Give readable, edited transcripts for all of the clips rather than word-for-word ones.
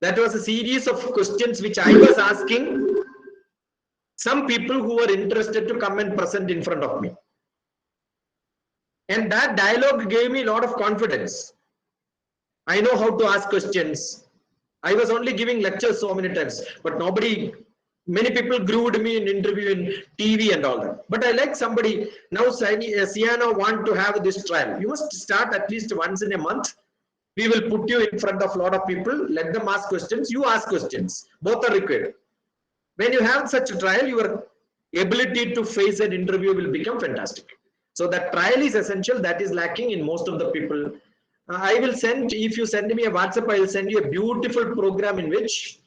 That was a series of questions which I was asking some people who were interested to come and present in front of me. And that dialogue gave me a lot of confidence. I know how to ask questions. I was only giving lectures so many times, but many people groomed me in interview in TV and all that. But I like somebody, now Sienna want to have this trial. You must start at least once in a month. We will put you in front of a lot of people, let them ask questions, you ask questions. Both are required. When you have such a trial, your ability to face an interview will become fantastic. So that trial is essential. That is lacking in most of the people. I will send, if you send me a WhatsApp, I will send you a beautiful program in which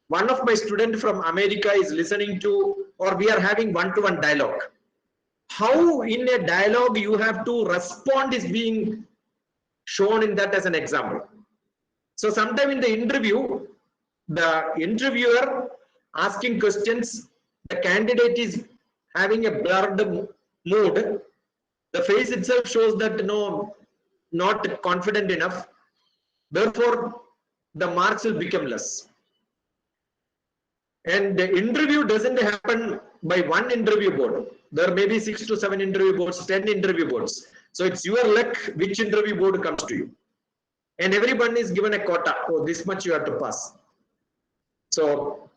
one of my students from America is listening to, or we are having one-to-one dialogue. How in a dialogue you have to respond is being shown in that as an example. So sometime in the interview, the interviewer asking questions, the candidate is having a blurred mood. The face itself shows that no, not confident enough. Therefore, the marks will become less. And the interview doesn't happen by one interview board. There may be 6 to 7 interview boards, 10 interview boards. So it's your luck which interview board comes to you. And everyone is given a quota. Oh, this much you have to pass. So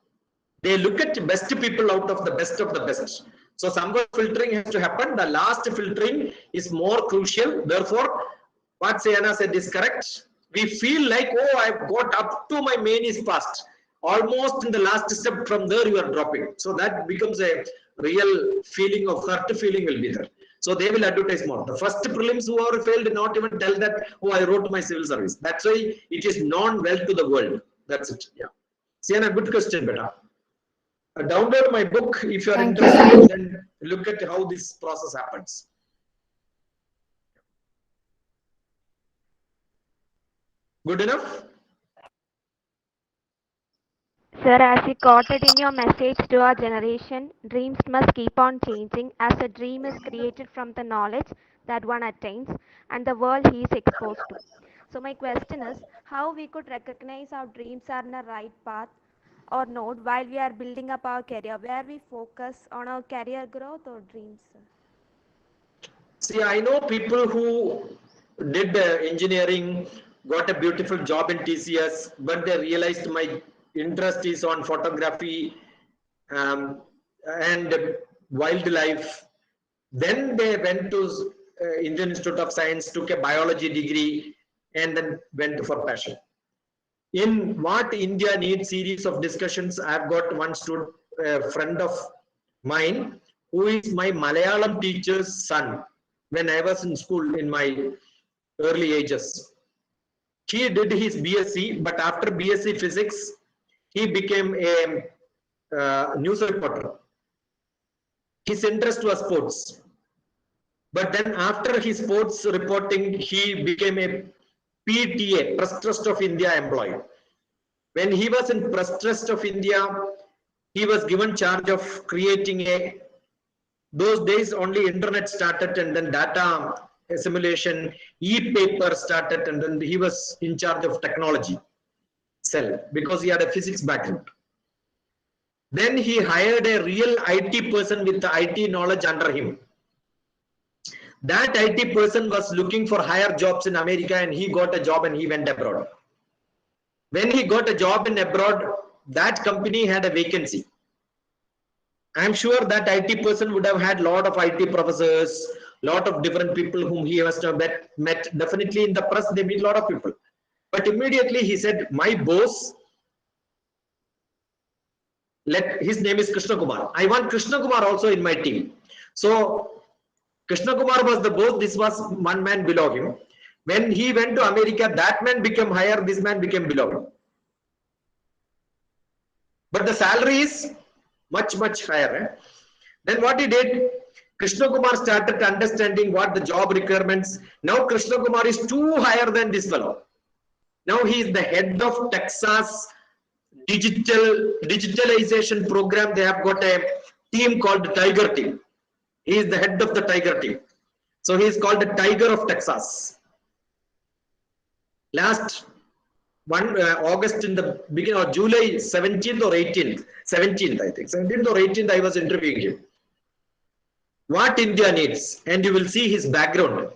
they look at best people out of the best of the best. So somewhere filtering has to happen. The last filtering is more crucial. Therefore, what Sienna said is correct. We feel like, oh, I've got up to my main is passed. Almost in the last step from there you are dropping. So that becomes a real feeling of hurt feeling will be there. So they will advertise more. The first prelims who are failed not even tell that, oh, I wrote my civil service. That's why it is known well to the world. That's it. Yeah. Sienna, good question, beta. Download my book if you are interested, then look at how this process happens. Good enough? Sir, as you quoted in your message to our generation, dreams must keep on changing as a dream is created from the knowledge that one attains and the world he is exposed to. So my question is, how we could recognize our dreams are in a right path or not while we are building up our career, where we focus on our career growth or dreams? See, I know people who did engineering, got a beautiful job in TCS, but they realized my interest is on photography and wildlife. Then they went to Indian Institute of Science, took a biology degree, and then went for passion. In what India needs series of discussions, I've got one student, friend of mine, who is my Malayalam teacher's son when I was in school in my early ages. He did his BSc, but after BSc physics, he became a news reporter. His interest was sports. But then after his sports reporting, he became a PTA, Press Trust of India employee. When he was in Press Trust of India, he was given charge of creating those days only internet started and then data assimilation, e-paper started, and then he was in charge of technology cell because he had a physics background. Then he hired a real IT person with the IT knowledge under him. That IT person was looking for higher jobs in America and he got a job and he went abroad. When he got a job in abroad, that company had a vacancy. I'm sure that IT person would have had a lot of IT professors, lot of different people whom he must have met. Definitely in the press, they meet a lot of people. But immediately he said, my boss, his name is Krishna Kumar. I want Krishna Kumar also in my team. So Krishna Kumar was the boss. This was one man below him. When he went to America, that man became higher. This man became below him. But the salary is much, much higher. Eh? Then what he did, Krishna Kumar started understanding what the job requirements. Now Krishna Kumar is too higher than this fellow. Now he is the head of Texas digitalization program. They have got a team called Tiger Team. He is the head of the Tiger Team. So he is called the Tiger of Texas. August in the beginning, or July 17th or 18th, 17th I think, 17th or 18th I was interviewing him. What India needs, and you will see his background.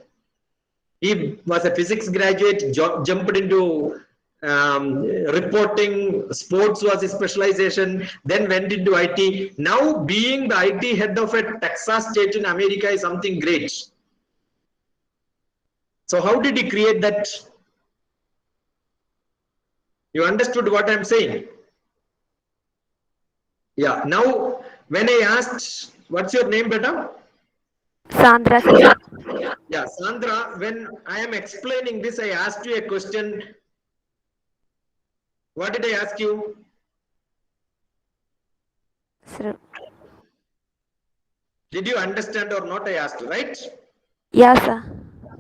He was a physics graduate, jumped into reporting, sports was his specialization, then went into IT. Now being the IT head of a Texas state in America is something great. So how did he create that? You understood what I'm saying? Yeah. Now, when I asked, what's your name, beta? Sandra, sir. Yeah, Sandra, when I am explaining this, I asked you a question. What did I ask you? Sir. Did you understand or not? I asked, right? Yes, sir.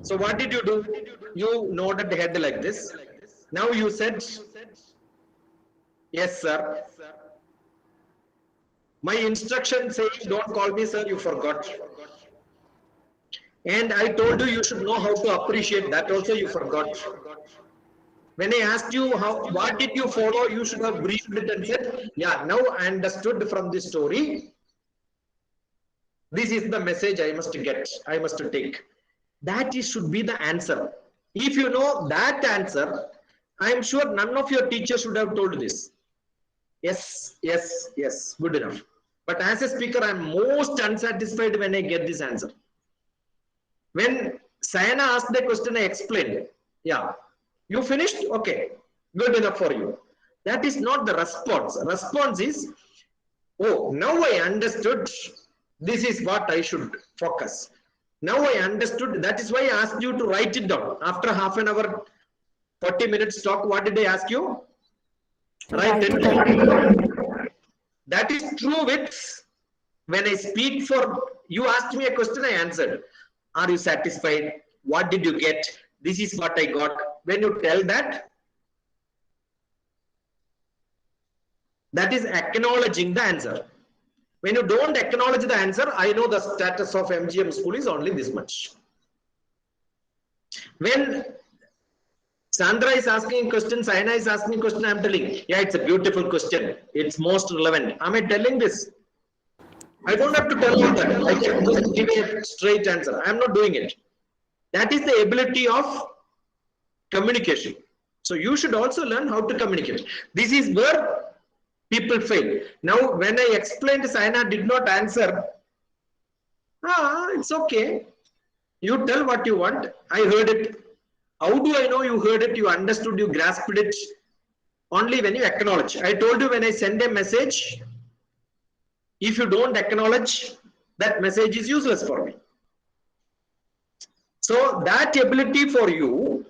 So what did you do? You nodded the head like this. Now you said, yes, sir. My instruction saying, don't call me sir, you forgot. And I told you should know how to appreciate that also you forgot. When I asked you what did you follow, you should have briefed it and said, yeah, now I understood from this story. This is the message I must get, I must take. That should be the answer. If you know that answer, I am sure none of your teachers should have told this. Yes, yes, yes, good enough. But as a speaker, I am most unsatisfied when I get this answer. When Sayana asked the question, I explained. Yeah, you finished? Okay, good enough for you. That is not the response. Response is, oh, now I understood. This is what I should focus. Now I understood. That is why I asked you to write it down. After half an hour, 40 minutes talk, what did I ask you? Write it down. That is true with when I speak for, you asked me a question, I answered. Are you satisfied? What did you get? This is what I got. When you tell that, that is acknowledging the answer. When you don't acknowledge the answer, I know the status of MGM school is only this much. When Sandra is asking a question, Saina is asking a question, I am telling, yeah, it's a beautiful question. It's most relevant. Am I telling this? I don't have to tell you that. I can just give a straight answer. I am not doing it. That is the ability of communication. So you should also learn how to communicate. This is where people fail. Now, when I explained, Saina did not answer. It's okay. You tell what you want. I heard it. How do I know you heard it? You understood, you grasped it? Only when you acknowledge. I told you when I send a message, if you don't acknowledge, that message is useless for me. So that ability for you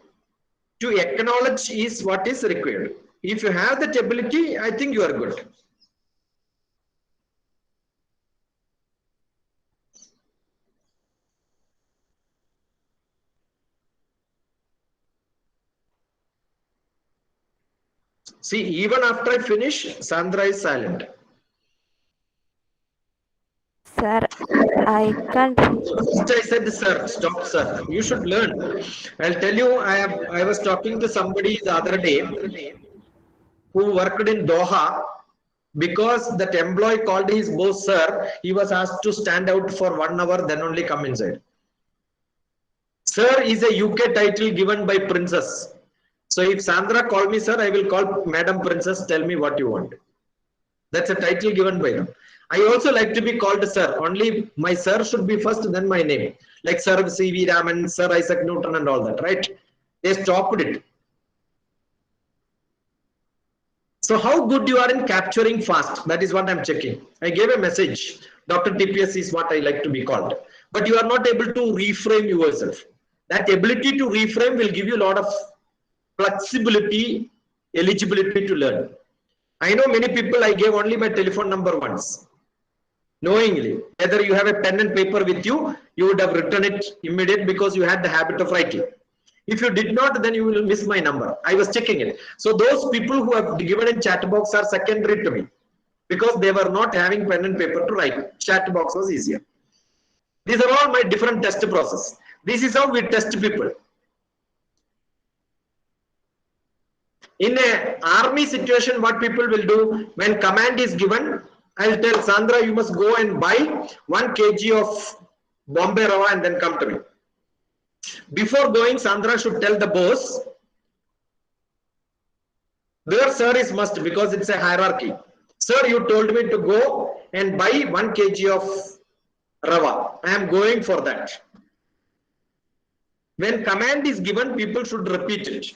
to acknowledge is what is required. If you have that ability, I think you are good. See, even after I finish, Sandra is silent. Sir, I can't. First I said, sir, stop, sir. You should learn. I'll tell you, I was talking to somebody the other day who worked in Doha. Because that employee called his boss, sir, he was asked to stand out for 1 hour, then only come inside. Sir is a UK title given by princess. So if Sandra call me sir, I will call Madam Princess, tell me what you want. That's a title given by them. I also like to be called sir. Only my sir should be first, then my name. Like Sir C.V. Raman, Sir Isaac Newton and all that, right? They stopped it. So how good you are in capturing fast, that is what I'm checking. I gave a message. Dr. TPS is what I like to be called. But you are not able to reframe yourself. That ability to reframe will give you a lot of flexibility, eligibility to learn. I know many people, I gave only my telephone number once. Knowingly, whether you have a pen and paper with you, you would have written it immediately because you had the habit of writing. If you did not, then you will miss my number. I was checking it. So those people who have given in chat box are secondary to me because they were not having pen and paper to write. Chat box was easier. These are all my different test process. This is how we test people. In a army situation, what people will do when command is given, I'll tell Sandra, you must go and buy 1 kg of Bombay Rava and then come to me. Before going, Sandra should tell the boss, their sir is must because it's a hierarchy. Sir, you told me to go and buy 1 kg of Rava. I am going for that. When command is given, people should repeat it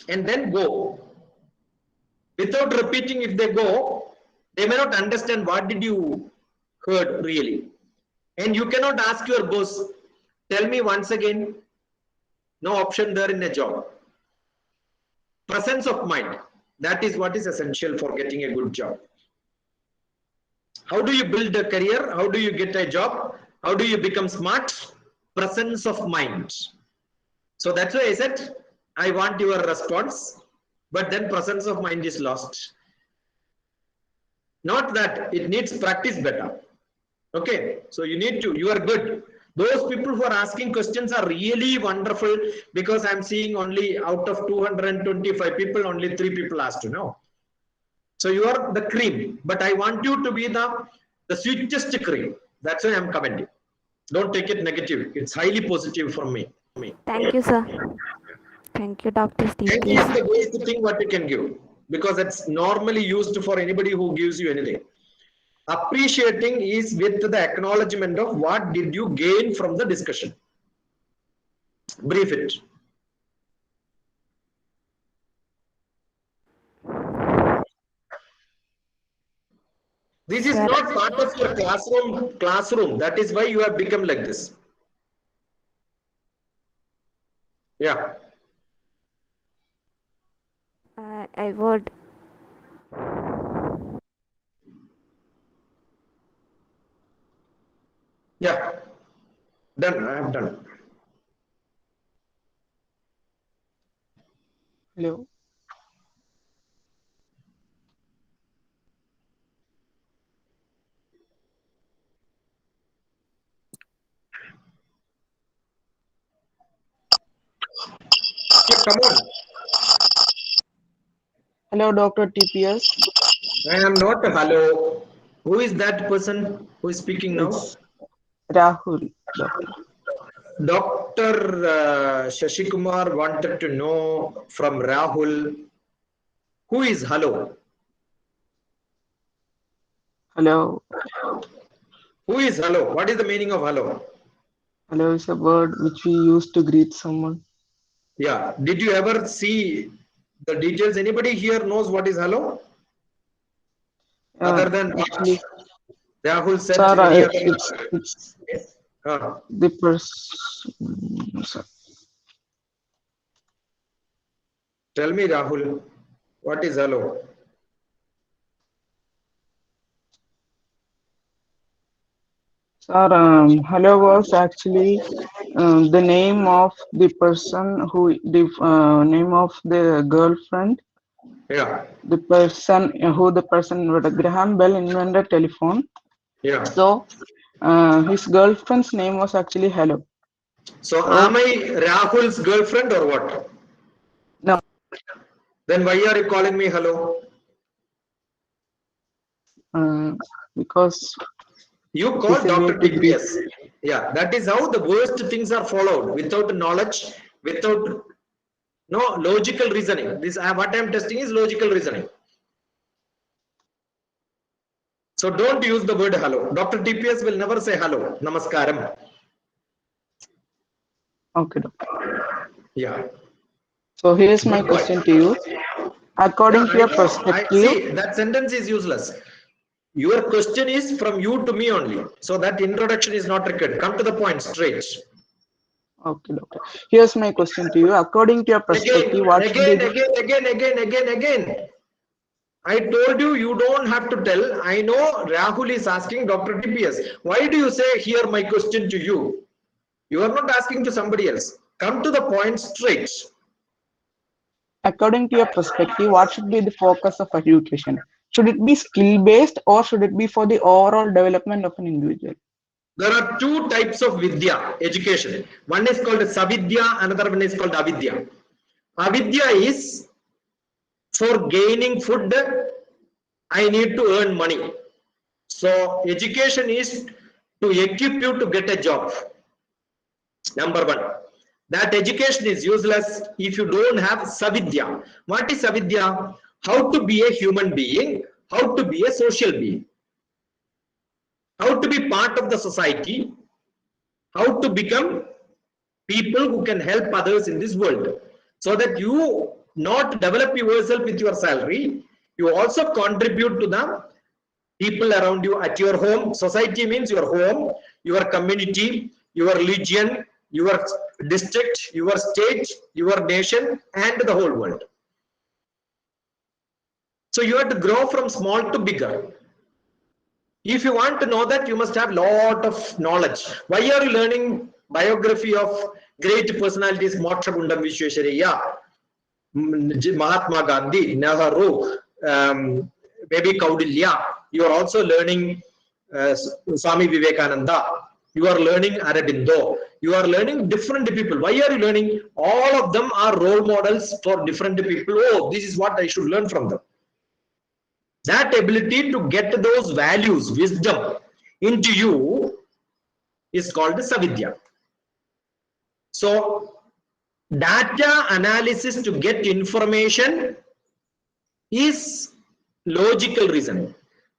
and then go. Without repeating, if they go, they may not understand what did you heard really. And you cannot ask your boss, tell me once again. No option there in a job. Presence of mind. That is what is essential for getting a good job. How do you build a career? How do you get a job? How do you become smart? Presence of mind. So that's why I said, I want your response, but then presence of mind is lost. Not that, it needs practice better. Okay, so you need to, you are good. Those people who are asking questions are really wonderful because I'm seeing only out of 225 people, only 3 people asked to know. So you are the cream, but I want you to be the sweetest cream. That's why I'm commenting. Don't take it negative. It's highly positive for me. Thank you, sir. Thank you, Dr. Thank you is TPS. the best thing what you can give because it's normally used for anybody who gives you anything. Appreciating is with the acknowledgement of what did you gain from the discussion. Brief it. This is Sir, not part of your classroom. That is why you have become like this. Yeah. I would. Yeah. Done. I have done. Hello. Yeah, come on. Hello, Dr. TPS. I am not. Hello. Who is that person who is speaking now? It's Rahul, doctor. Dr. Shashikumar wanted to know from Rahul, who is hello? Hello. Who is hello? What is the meaning of hello? Hello is a word which we use to greet someone. Yeah. Did you ever see the details? Anybody here knows what is hello? Other than what Actually, Rahul said, sir, any other? it's Uh, the person. tell me, Rahul, what is hello? Sir, hello was actually the name of the person who the name of the girlfriend. Yeah. The person who the person with a Graham Bell invented telephone. Yeah. So his girlfriend's name was actually Hello. So, So am I Rahul's girlfriend or what? no, Then why are you calling me hello? because You it call is a way Dr. to greet. TPS. Yeah, that is how the worst things are followed without knowledge, without no logical reasoning. This what I am testing is logical reasoning. So don't use the word hello. Dr. TPS will never say hello. Namaskaram. Okay, doctor. Yeah. So here's my Good boy. question to you. According Yeah, to I your know. I perspective, see that sentence is useless. Your question is from you to me only. So that introduction is not required. Come to the point straight. okay, doctor. Here's my question to you. According to your perspective, what should be the Again. I told you, you don't have to tell. I know Rahul is asking Dr. TPS. Why do you say here my question to you? You are not asking to somebody else. Come to the point straight. according to your perspective, what should be the focus of education? Should it be skill based or should it be for the overall development of an individual? There are two types of Vidya, education. One is called Savidya, another one is called Avidya. Avidya is For gaining food, I need to earn money. So education is to equip you to get a job. Number one. That education is useless if you don't have savidya. What is savidya? How to be a human being, how to be a social being, how to be part of the society, how to become people who can help others in this world, so that you not develop yourself with your salary, you also contribute to the people around you at your home. Society means your home, your community, your religion, your district, your state, your nation, and the whole world. So you have to grow from small to bigger. If you want to know that, you must have lot of knowledge. Why are you learning biography of great personalities? Mokshagundam Vishwesvaraya, Mahatma Gandhi, Nehru, maybe Kaudilya. You are also learning Swami Vivekananda. You are learning Aurobindo. You are learning different people. Why are you learning? All of them are role models for different people. Oh, this is what I should learn from them. That ability to get those values, wisdom into you is called savidya. So data analysis to get information is logical reasoning.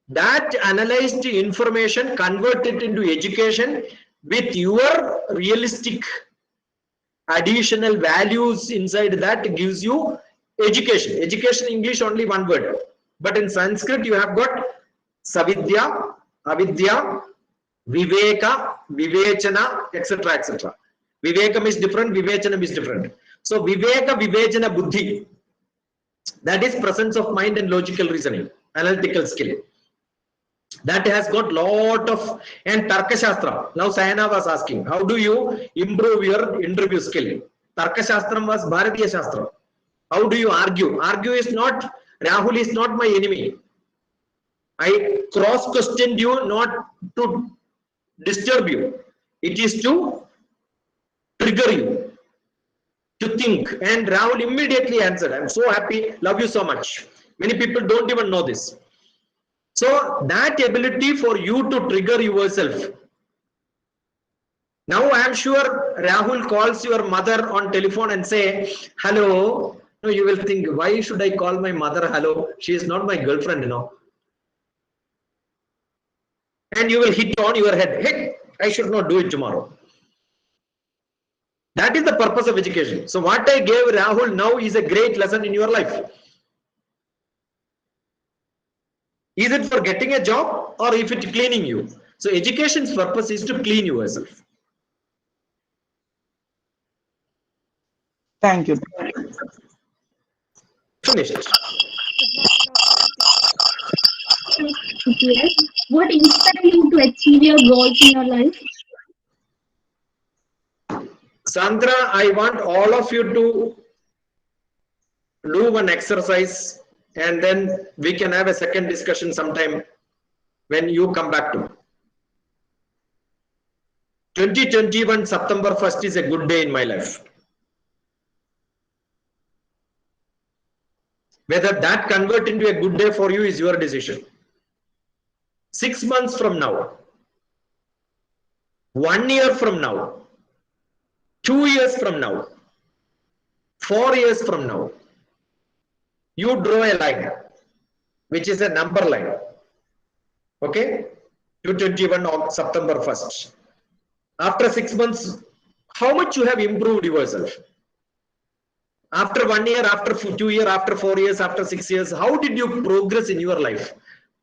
That analyzed information, convert it into education with your realistic additional values inside, that gives you education. Education in English only one word, but in Sanskrit you have got savidya, avidya, viveka, vivechana, etc., etc. Vivekam is different, vivechanam is different. So viveka, vivechana, buddhi, that is presence of mind and logical reasoning, analytical skill. That has got lot of, and Tarka Shastra. Now Sayana was asking, how do you improve your interview skill? Tarka Shastra was Bharatiya Shastra. How do you argue? Argue is not, Rahul is not my enemy. I cross questioned you not to disturb you. It is to trigger you to think. And Rahul immediately answered, I'm so happy, love you so much. Many people don't even know this. So that ability for you to trigger yourself. Now I am sure Rahul calls your mother on telephone and say, hello. No, you will think, why should I call my mother hello? She is not my girlfriend, you know. And you will hit on your head, hey, I should not do it tomorrow. That is the purpose of education. So what I gave Rahul now is a great lesson in your life. Is it for getting a job or if it cleaning you? So education's purpose is to clean yourself. Thank you. Finished. Yes. What inspired you to achieve your goals in your life? Sandra, I want all of you to do one exercise and then we can have a second discussion sometime when you come back to me. 2021 September 1st is a good day in my life. Whether that convert into a good day for you is your decision. 6 months from now, 1 year from now, 2 years from now, 4 years from now, you draw a line, which is a number line. Okay? 221 on September 1st. After 6 months, how much you have improved yourself? After 1 year, after 2 years, after 4 years, after 6 years, how did you progress in your life?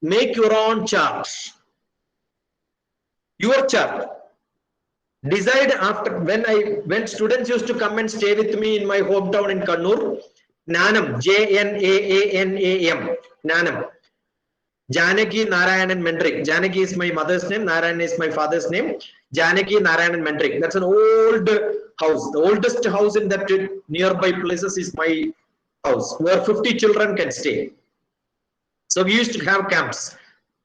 Make your own chart. Your chart. Decide after, when students used to come and stay with me in my hometown in Kannur, Nanam, J-N-A-A-N-A-M, Nanam. Janaki Narayanan Mendrik. Janaki is my mother's name, Narayan is my father's name. Janaki Narayanan Mendrik. That's an old house. The oldest house in that nearby places is my house, where 50 children can stay. So we used to have camps.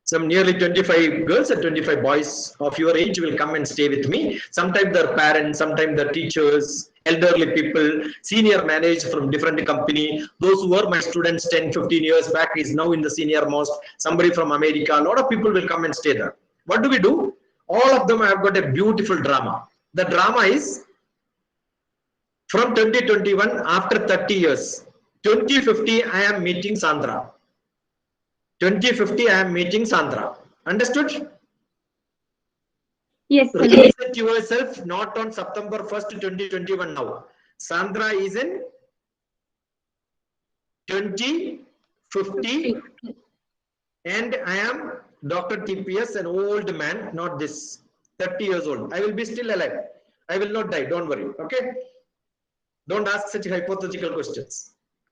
Some nearly 25 girls and 25 boys of your age will come and stay with me. Sometimes their parents, sometimes their teachers, elderly people, senior managers from different company. Those who were my students 10, 15 years back is now in the senior most. Somebody from America, a lot of people will come and stay there. What do we do? All of them have got a beautiful drama. The drama is from 2021, after 30 years, 2050, I am meeting Sandra. 2050, I am meeting Sandra. Understood? Yes, sir. Reset yourself not on September 1st, 2021 now. Sandra is in 2050 and I am Dr. TPS, an old man, not this, 30 years old. I will be still alive. I will not die, don't worry, okay? Don't ask such hypothetical questions.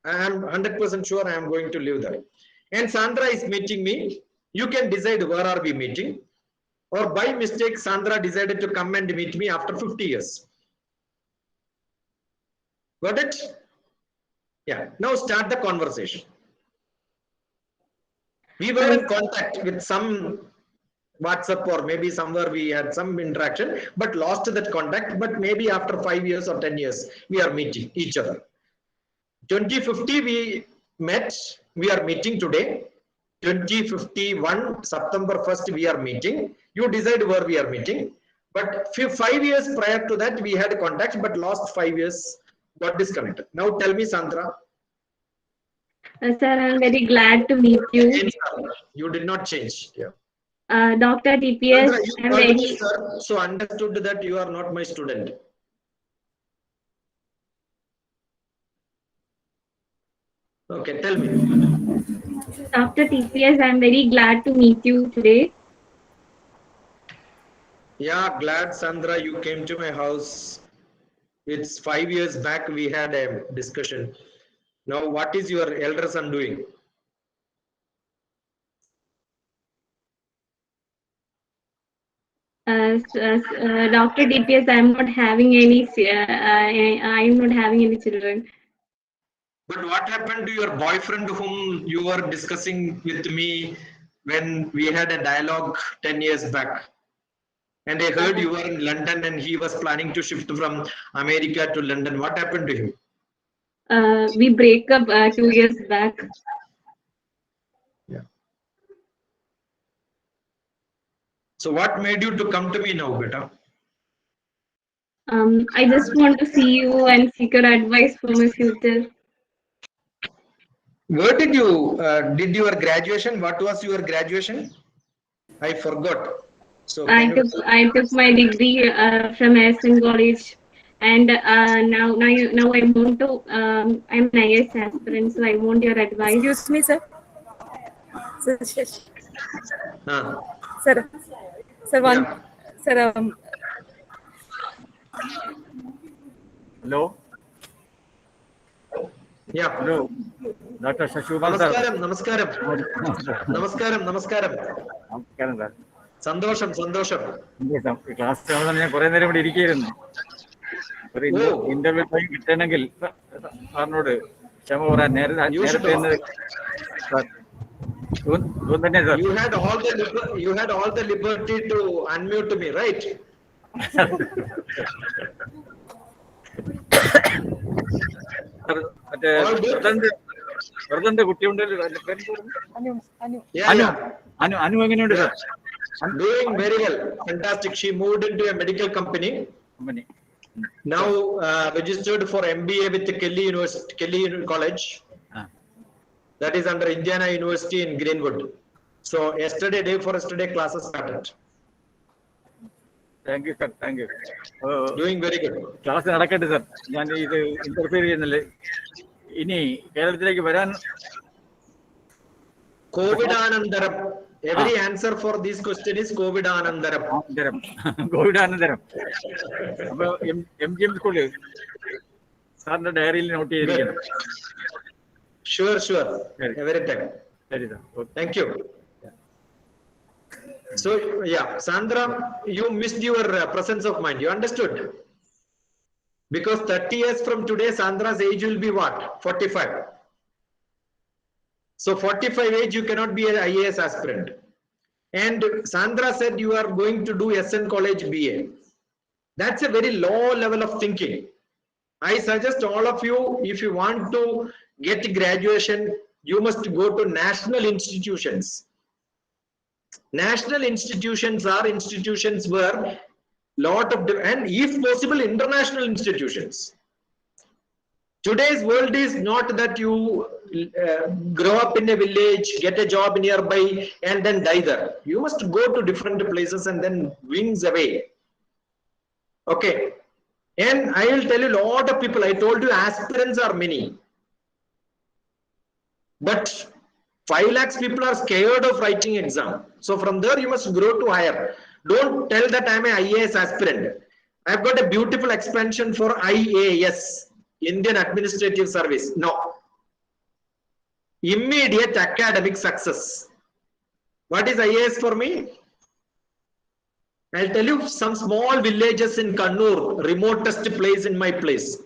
I am 100% sure I am going to live there. And Sandra is meeting me. You can decide where are we meeting. Or by mistake, Sandra decided to come and meet me after 50 years. Got it? Yeah. Now start the conversation. We were in contact with some WhatsApp or maybe somewhere we had some interaction, but lost that contact. But maybe after 5 years or 10 years, we are meeting each other. 2050 we met. We are meeting today. 2051 September 1st we are meeting. You decide where we are meeting. But 5 years prior to that we had contact, but lost 5 years got disconnected. Now tell me, Sandra. Sir, I'm very glad to meet you. You did not change. Yeah. Dr. TPS, Sandra, you I'm called very... me sir, so understood that you are not my student. Okay, tell me. Dr. TPS, I'm very glad to meet you today. Yeah, glad Sandra you came to my house. It's 5 years back we had a discussion. Now what is your elder son doing? Dr. TPS, I'm not having any. I'm not having any children. But what happened to your boyfriend whom you were discussing with me when we had a dialogue 10 years back? And I heard you were in London and he was planning to shift from America to London. What happened to him? We break up 2 years back. Yeah. So what made you to come to me now, beta? I just want to see you and seek your advice for my future. Where did you did your graduation? What was your graduation? I forgot. So I took my degree from XII college, and now I want to. I'm an IS aspirant, so I want your advice. Excuse me, sir. Sir, sir, sir, one, Yeah. sir. Hello. Yeah. Hello. Dr. Shashuban, sir. Namaskaram, namaskaram. Namaskaram, namaskaram. നമസ്കാരം sir. സന്തോഷം, സന്തോഷം. Class ഞാൻ കുറെ നേരം ഇവിടെ ഇരിക്കുകയായിരുന്നു. ഒരു interview time കിട്ടണമെങ്കിൽ സാറിനോട് ക്ഷമ പറയാൻ നേരത്തെ You had all the liberty to unmute me, right? മറ്റേ ബ്രദറിന്റെ കുട്ടിയുണ്ട്. അനു എങ്ങനെയുണ്ട് sir? Doing very well, fantastic. She moved into a medical company. Now registered for MBA with Kelly College. That is under Indiana University in Greenwood. So day for yesterday classes started. Thank you sir, thank you. Doing very good. Class നടക്കട്ടെ sir. ഞാൻ ഇത് interfere ചെയ്യുന്നില്ലേ. ഇനി കേരളത്തിലേക്ക് വരാൻ COVID Anandaram. Every answer for this question is COVID Anandaram. Covid അനന്തരം. അപ്പൊ MGM സ്കൂളിൽ സാറിന്റെ ഡയറിയിൽ നോട്ട് ചെയ്തിരിക്കണം. Sure. Every time. ശരി sir. Thank you. So yeah, Sandra, you missed your presence of mind. You understood? Because 30 years from today, Sandra's age will be what? 45. So 45 age, you cannot be an IAS aspirant. And Sandra said you are going to do SN College BA. That's a very low level of thinking. I suggest all of you, if you want to get graduation, you must go to national institutions. National institutions are institutions where lot of, and if possible, international institutions. Today's world is not that you grow up in a village, get a job nearby, and then die there. You must go to different places and then wings away. Okay. And I will tell you, a lot of people, I told you, aspirants are many. But 5 lakhs people are scared of writing exam. So from there, you must grow to higher. Don't tell that I am an IAS aspirant. I've got a beautiful expansion for IAS, Indian Administrative Service. No. Immediate academic success. What is IAS for me? I'll tell you some small villages in Kannur, remotest place in my place.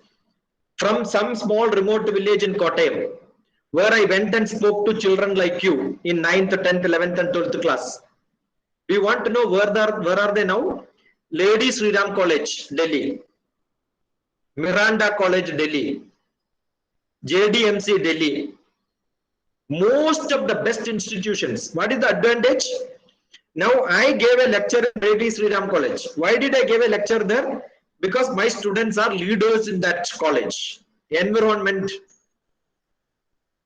From some small remote village in Kottayam, where I went and spoke to children like you in 9th, 10th, 11th and 12th class. Do you want to know where are they now? Lady Sri Ram College, Delhi. Miranda College, Delhi. JDMC, Delhi. Most of the best institutions. What is the advantage? Now I gave a lecture in Lady Sri Ram College. Why did I give a lecture there? Because my students are leaders in that college. Environment.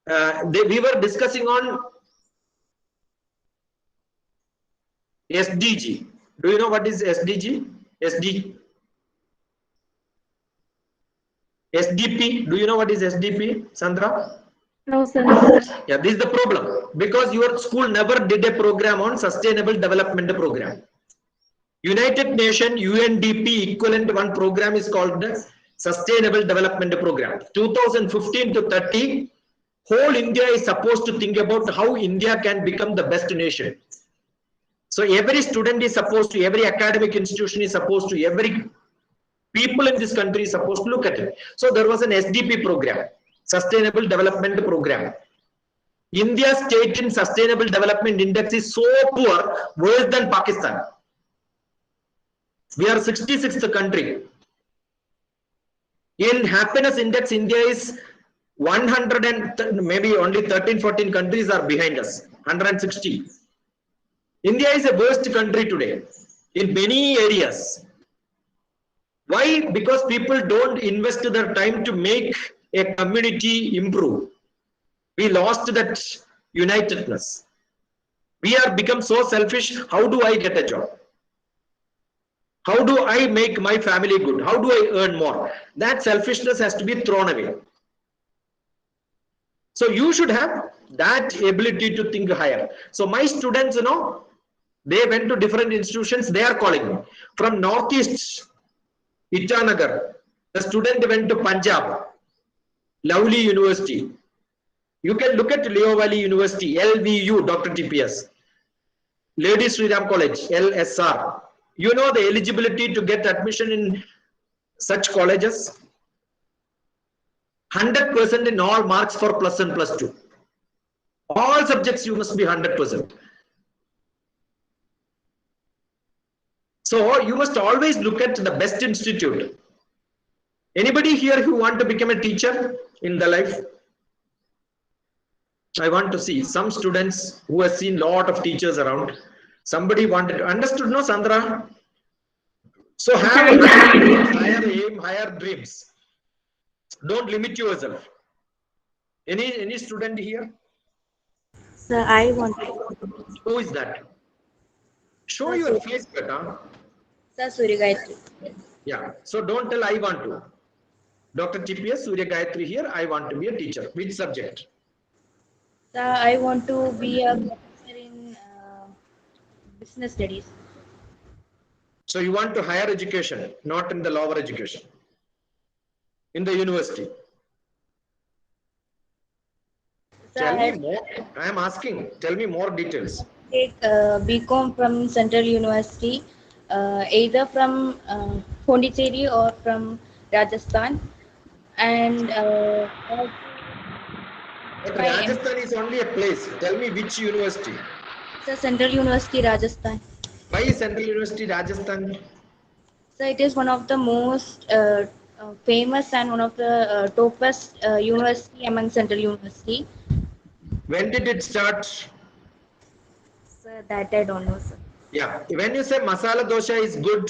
We were discussing on SDG. Do you know what is SDG? SDP. Do you know what is SDP, Sandra? No, sir. Yeah, this is the problem. Because your school never did a program on sustainable development program. United Nations UNDP equivalent one program is called the Sustainable Development Program. 2015 to 30, whole India is supposed to think about how India can become the best nation. So every student is supposed to, every academic institution is supposed to, every people in this country is supposed to look at it. So there was an SDP program, Sustainable Development Program. India's state in Sustainable Development Index is so poor, worse than Pakistan. We are 66th country. In happiness index, India is 100 and maybe only 13, 14 countries are behind us, 160. India is a worst country today in many areas. Why? Because people don't invest their time to make a community improve. We lost that unitedness. We have become so selfish. How do I get a job? How do I make my family good? How do I earn more? That selfishness has to be thrown away. So you should have that ability to think higher. So my students, they went to different institutions. They are calling me. From Northeast, Itanagar, the student went to Punjab, Lovely University. You can look at Leo Valley University, LVU, Dr. TPS. Lady Sri Ram College, LSR. You know the eligibility to get admission in such colleges? 100% in all marks for plus and plus 2. All subjects you must be 100%. So you must always look at the best institute. Anybody here who want to become a teacher in the life? I want to see some students who have seen lot of teachers around. Somebody wanted to understood, no, Sandra? So have higher aim, higher dreams. Don't limit yourself. Any student here? Sir, I want to. Who is that? Show your face, beta. Sir, Surya Gayatri. Yeah. So don't tell I want to. Dr. TPS, Surya Gayatri here. I want to be a teacher. Which subject? Sir, I want to be a professor in business studies. So you want to higher education, not in the lower education. In the university. Sir, Tell me more. I am asking. Tell me more details. Take BCom from Central University, either from Pondicherry or from Rajasthan, and But Rajasthan is only a place. Tell me which university. Sir, Central University, Rajasthan. Why is Central University Rajasthan? So it is one of the most famous and one of the topest university among central university. When did it start? Sir, that I don't know, sir. Yeah, when you say masala dosha is good,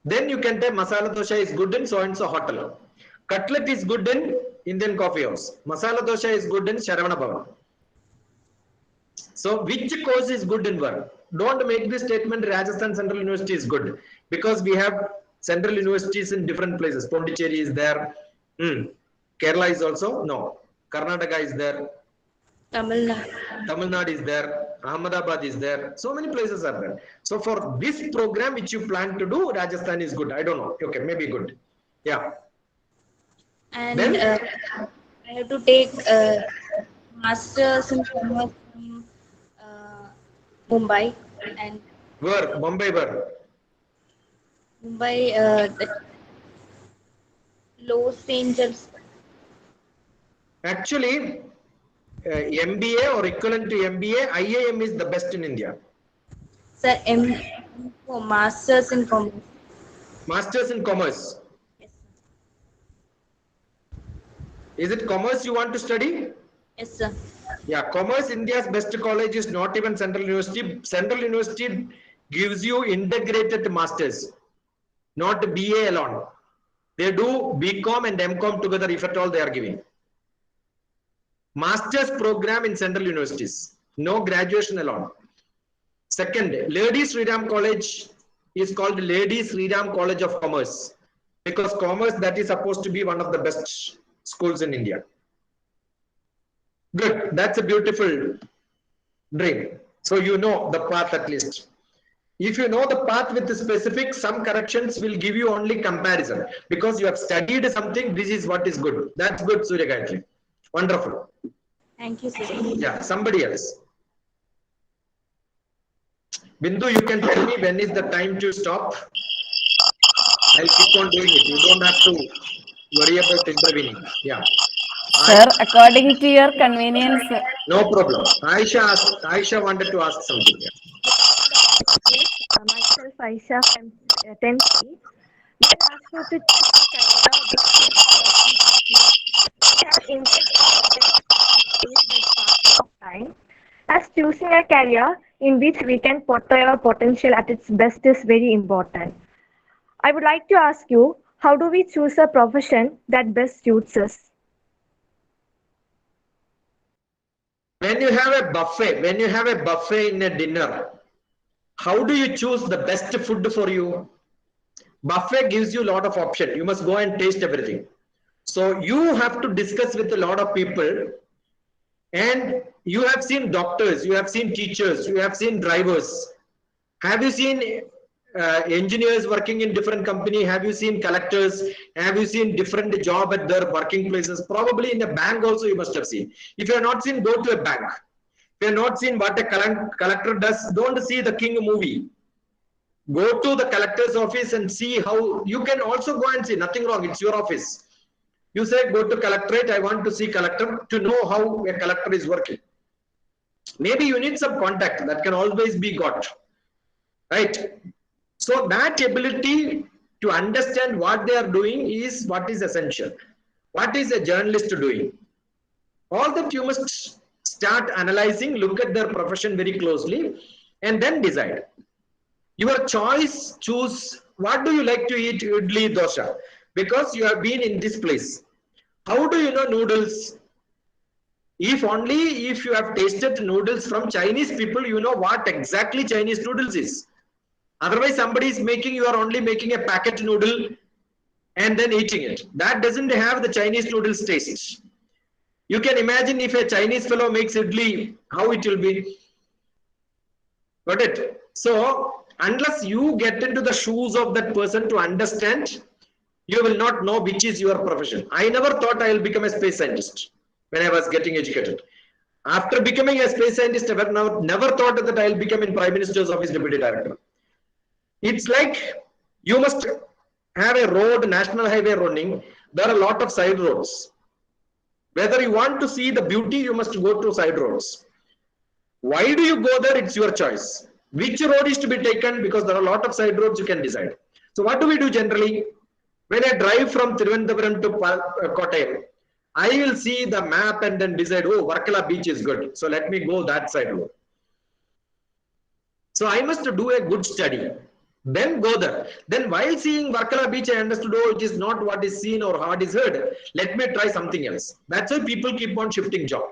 then you can tell masala dosha is good in so and so hotel. Cutlet is good in Indian coffee house. Masala dosha is good in Sharavana Bhavan. So which course is good in where? Don't make this statement Rajasthan Central University is good, because we have central universities in different places. Pondicherry is there. Kerala is also no. Karnataka is there. Tamil Nadu. Tamil Nadu is there. Ahmedabad is there. So many places are there. So for this program which you plan to do, Rajasthan is good. I don't know. Okay, maybe good. Yeah. And Then I have to take masters in commerce from Mumbai, and where? Bombay where? Mumbai, Los Angeles. Actually, MBA or equivalent to MBA, IIM is the best in India. Sir, for masters in commerce. Masters in commerce. Yes, sir. Is it commerce you want to study? Yes, sir. Yeah, commerce, India's best college is not even Central University. Central University gives you integrated masters, not BA alone. They do BCom and MCom together, if at all they are giving. Masters program in Central Universities, no graduation alone. Second, Ladies Sriram College is called Ladies Sriram College of Commerce, because commerce, that is supposed to be one of the best schools in India. Good, that's a beautiful dream. So you know the path at least. If you know the path with the specific, some corrections will give you only comparison, because you have studied something. This is what is good. That's good, Surya Gayatri. Wonderful. Thank you, sir. Yeah, somebody else. Bindu, you can tell me when is the time to stop. I'll keep on doing it. You don't have to worry about intervening. Yeah. Sir, according to your convenience. No problem. Aisha wanted to ask something. Myself, Aisha from 10th C. We are asked you to time. As choosing a career in which we can portray our potential at its best is very important. I would like to ask you, how do we choose a profession that best suits us? When you have a buffet in a dinner, how do you choose the best food for you? Buffet gives you a lot of options. You must go and taste everything. So you have to discuss with a lot of people, and you have seen doctors, you have seen teachers, you have seen drivers. Have you seen engineers working in different company? Have you seen collectors? Have you seen different job at their working places? Probably in a bank also you must have seen. If you have not seen, go to a bank. If you have not seen what a collector does, don't see the King movie. Go to the collector's office and see how. You can also go and see, nothing wrong, it's your office. You say, go to collectorate, I want to see collector, to know how a collector is working. Maybe you need some contact, that can always be got. Right? So that ability to understand what they are doing is what is essential. What is a journalist doing? All that you must start analyzing, look at their profession very closely, and then decide. Your choice, choose what do you like to eat, idli, dosha, because you have been in this place. How do you know noodles? If only if you have tasted noodles from Chinese people, you know what exactly Chinese noodles is. Otherwise, somebody is making, you are only making a packet noodle and then eating it. That doesn't have the Chinese noodles taste. You can imagine if a Chinese fellow makes idli, how it will be. Got it? So, unless you get into the shoes of that person to understand, you will not know which is your profession. I never thought I will become a space scientist when I was getting educated. After becoming a space scientist, I never thought that I will become in Prime Minister's Office Deputy Director. It's like you must have a road, national highway running. There are a lot of side roads. Whether you want to see the beauty, you must go to side roads. Why do you go there? It's your choice. Which road is to be taken? Because there are a lot of side roads, you can decide. So what do we do generally? When I drive from Thiruvananthapuram to Kottayam, I will see the map and then decide, oh, Varkala beach is good. So let me go that side. So I must do a good study. Then go there. Then while seeing Varkala beach, I understood, oh, it is not what is seen or what is heard. Let me try something else. That's why people keep on shifting job.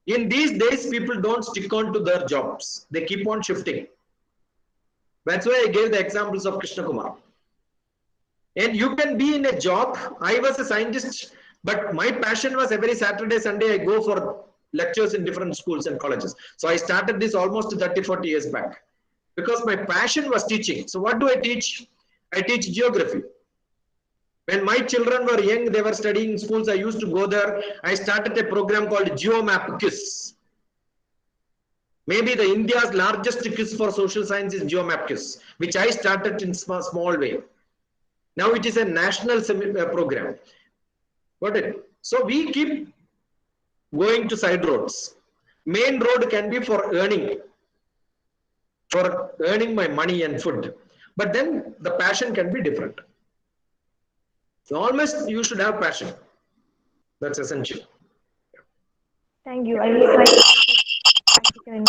In these days, people don't stick on to their jobs. They keep on shifting. That's why I gave the examples of Krishna Kumar. And you can be in a job. I was a scientist, but my passion was every Saturday, Sunday, I go for lectures in different schools and colleges. So I started this almost 30, 40 years back because my passion was teaching. So what do I teach? I teach geography. When my children were young, they were studying in schools. I used to go there. I started a program called GeoMap Quiz. Maybe the India's largest quiz for social science is GeoMap Quiz, which I started in small way. Now it is a national program. Got it? So we keep going to side roads. Main road can be for earning my money and food. But then the passion can be different. So almost you should have passion. That's essential. Thank you. I will try to practical in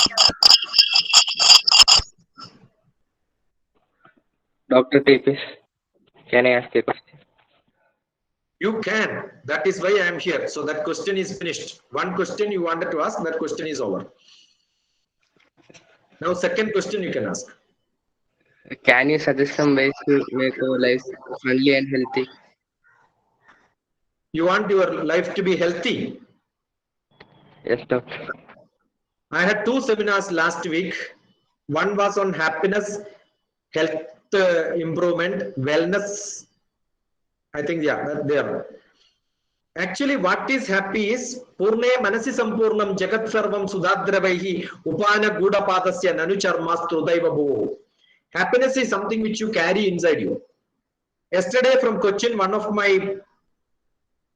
Dr. Tapis, can I ask a question? You can. That is why I am here. So that question is finished. One question you wanted to ask, that question is over. Now second question you can ask. Can you suggest some ways to make our life friendly and healthy? You want your life to be healthy? Yes, doctor. I had 2 seminars last week. One was on happiness, health improvement, wellness. I think, yeah, there. Actually, what is happy is Purne Manasi Sampurnam Jagat Sarvam Sudadravahi Upana Gudapadasya Nanu Charmastu Daivabu. Happiness is something which you carry inside you. Yesterday from Cochin, one of my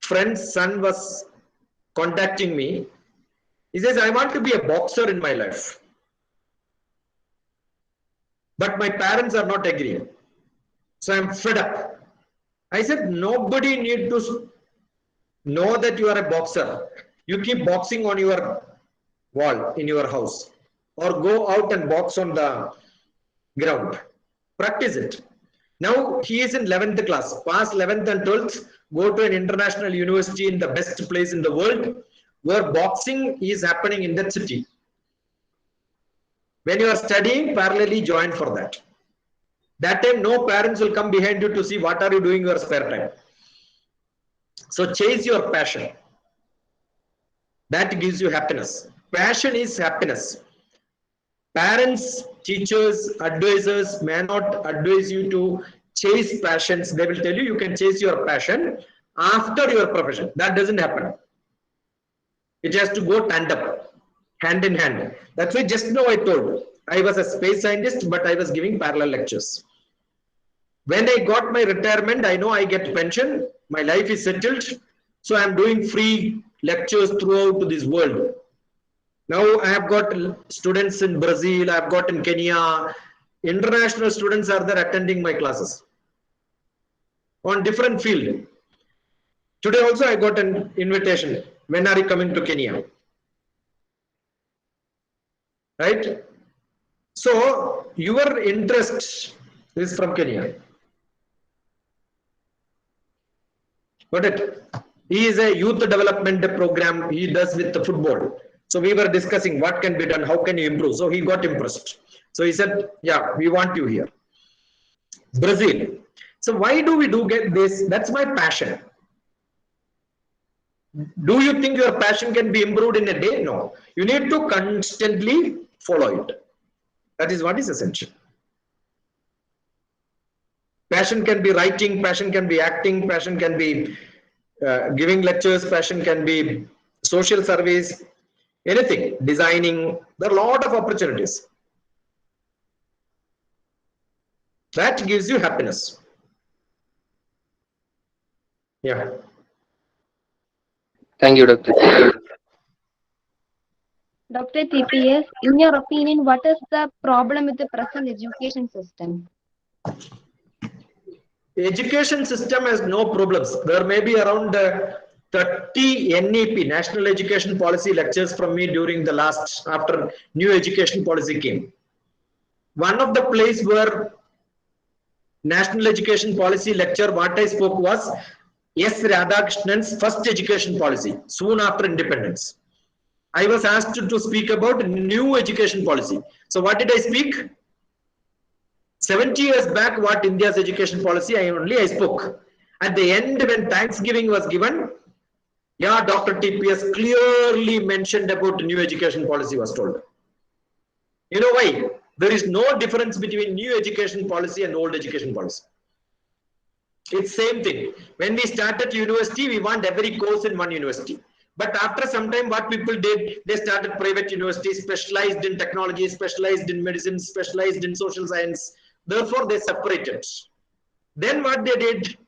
friend's son was contacting me. He says, I want to be a boxer in my life. But my parents are not agreeing. So I'm fed up. I said, nobody need to know that you are a boxer. You keep boxing on your wall in your house or go out and box on the ground. Practice it. Now he is in 11th class. Pass 11th and 12th. Go to an international university in the best place in the world where boxing is happening in that city. When you are studying, parallelly join for that. That time no parents will come behind you to see what are you doing in your spare time. So chase your passion. That gives you happiness. Passion is happiness. Parents, teachers, advisors may not advise you to chase passions. They will tell you can chase your passion after your profession. That doesn't happen. It has to go tandem, hand in hand. That's why just now I told I was a space scientist, but I was giving parallel lectures. When I got my retirement, I know I get pension. My life is settled. So I'm doing free lectures throughout this world. Now I have got students in Brazil, I have got in Kenya. International students are there attending my classes on different field. Today also I got an invitation. When are you coming to Kenya? Right? So your interest is from Kenya. Got it? He is a youth development program he does with the football. So we were discussing what can be done, how can you improve. So he got impressed. So he said, yeah, we want you here. Brazil. So why do we get this? That's my passion. Do you think your passion can be improved in a day? No. You need to constantly follow it. That is what is essential. Passion can be writing, passion can be acting, passion can be giving lectures, passion can be social service, anything, designing. There are a lot of opportunities. That gives you happiness. Yeah. Thank you, Doctor. Dr. TPS, in your opinion, what is the problem with the present education system? education system has no problems. There may be around 30 NEP, National Education Policy lectures from me during the last, after new education policy came. One of the place where National Education Policy lecture, what I spoke was S. Radhakrishnan's first education policy, soon after independence. I was asked to speak about new education policy. So what did I speak? 70 years back, what India's education policy, I spoke. At the end, when Thanksgiving was given, yeah, Dr. TPS clearly mentioned about new education policy was told. You know why? There is no difference between new education policy and old education policy. It's same thing. When we started university, we want every course in one university. But after some time, what people did, they started private universities, specialized in technology, specialized in medicine, specialized in social science. Therefore, they separated. Then what they did,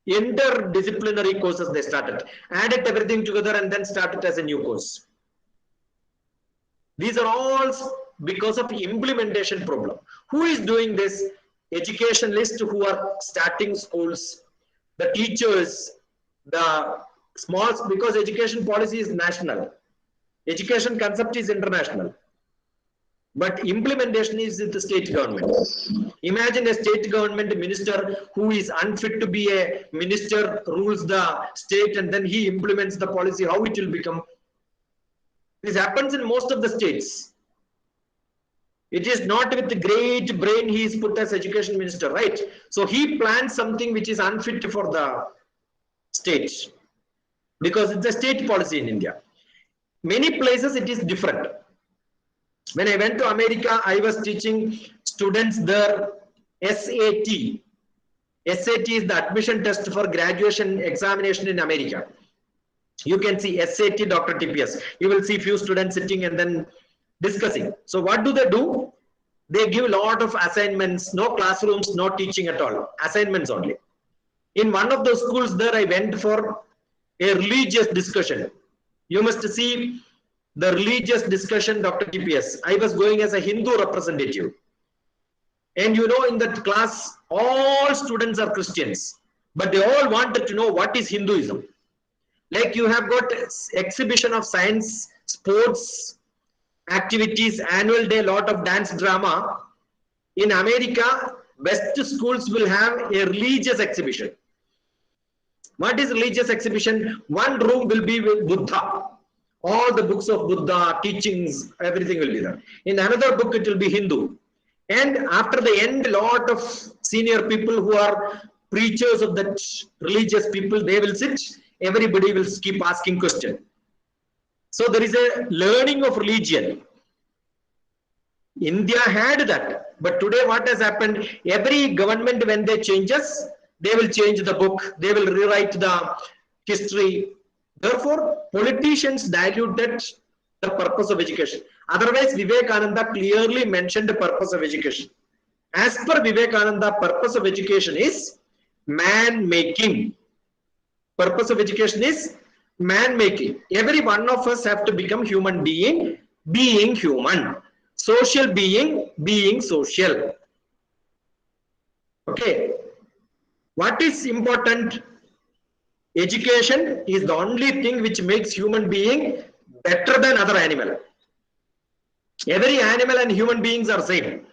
interdisciplinary courses they started, added everything together and then started as a new course. These are all because of implementation problem. Who is doing this? Educationalists who are starting schools, the teachers, the small, because education policy is national. Education concept is international. But implementation is with the state government. Imagine a state government minister who is unfit to be a minister, rules the state, and then he implements the policy, how it will become. This happens in most of the states. It is not with the great brain he is put as education minister, right? So he plans something which is unfit for the state, because it's a state policy in India. Many places it is different. When I went to America, I was teaching students there SAT. SAT is the admission test for graduation examination in America. You can see SAT, Dr. TPS. You will see few students sitting and then discussing. So what do? They give a lot of assignments, no classrooms, no teaching at all, assignments only. In one of those schools there, I went for a religious discussion. You must see the religious discussion, Dr. TPS. I was going as a Hindu representative. And you know, in that class, all students are Christians, but they all wanted to know what is Hinduism. Like you have got exhibition of science, sports, activities, annual day, lot of dance drama. In America, best schools will have a religious exhibition. What is religious exhibition? One room will be with Buddha. All the books of Buddha, teachings, everything will be there. In another book, it will be Hindu. And after the end, a lot of senior people who are preachers of that religious people, they will sit. Everybody will keep asking questions. So there is a learning of religion. India had that. But today what has happened? Every government, when they changes, they will change the book. They will rewrite the history. Therefore, politicians diluted the purpose of education. Otherwise, Vivekananda clearly mentioned the purpose of education. As per Vivekananda, purpose of education is man-making. Purpose of education is man-making. Every one of us have to become human being, being human. Social being, being social. Okay. What is important? Education is the only thing which makes human being better than other animal. Every animal and human beings are same.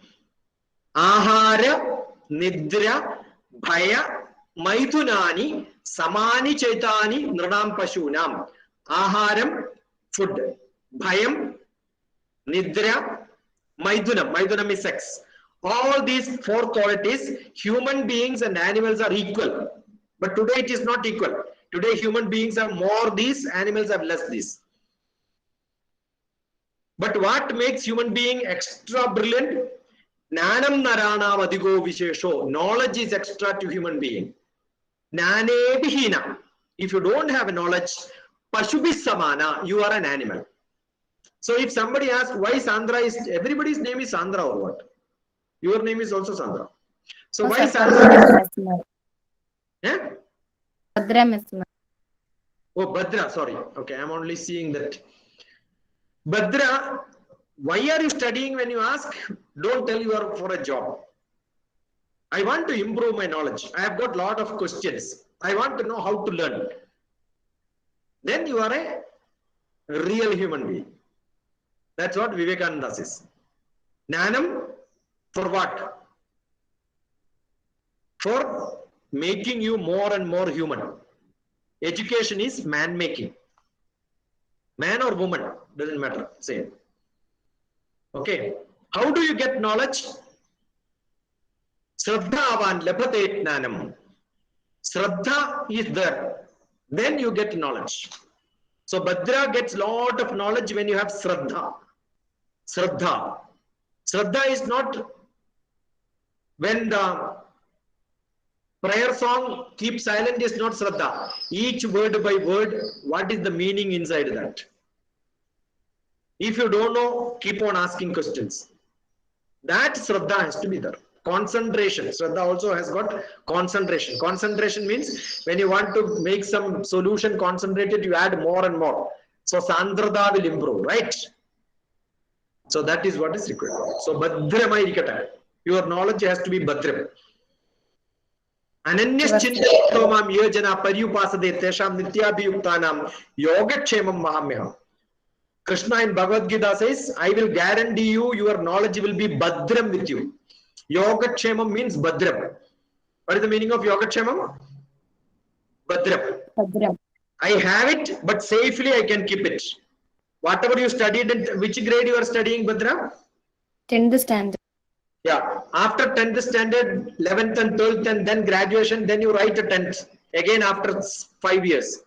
Ahara, Nidra, Bhaya, Maithunani, Samani Chaitani, Nranam Pashunam. Aharam, food. Bhayam, Nidra, Maithunam. Maithunam is sex. All these four qualities, human beings and animals are equal. But today it is not equal. Today human beings have more these, animals have less these. But what makes human being extra brilliant? Jnanam narana vadigo vishesho. Knowledge is extra to human being. Jnane bihina. If you don't have knowledge, pashubi samana, you are an animal. So if somebody asks why Sandra is, everybody's name is Sandra or what? Your name is also Sandra. So why Sandra is... Yeah? Bhadra Miss. Oh, Bhadra, sorry. Okay, I'm only seeing that. Bhadra, why are you studying when you ask? Don't tell you are for a job. I want to improve my knowledge. I have got lot of questions. I want to know how to learn. Then you are a real human being. That's what Vivekananda says. Jnanam for what? For making you more and more human. Education is man making. Man or woman, doesn't matter. Same. Okay. How do you get knowledge? Shraddhavan labhate jnanam. Shraddha is there. Then you get knowledge. So Bhadra gets lot of knowledge when you have Shraddha. Shraddha. Shraddha is not when the prayer song keep silent is not Shraddha. Each word by word, what is the meaning inside that? If you don't know, keep on asking questions. That Shraddha has to be there. Concentration. Shraddha also has got concentration. Concentration means when you want to make some solution concentrated, you add more and more. So Sandrada will improve, right? So that is what is required. So Bhadramai, your knowledge has to be Bhadram. Ananyas Chintamam Yojana Paryupasade Tesham Nityabhiyuktanam Yogakshemam Mahamyam. Krishna in Bhagavad Gita says, I will guarantee you, your knowledge will be Bhadram with you. Yogakshemam means Bhadram. What is the meaning of Yogakshemam? Bhadram. Bhadram. I have it, but safely I can keep it. Whatever you studied, in which grade you are studying, Bhadram? 10th standard. Yeah. After 10th standard, 11th and 12th, and then graduation, then you write a 10th. Again after 5 years.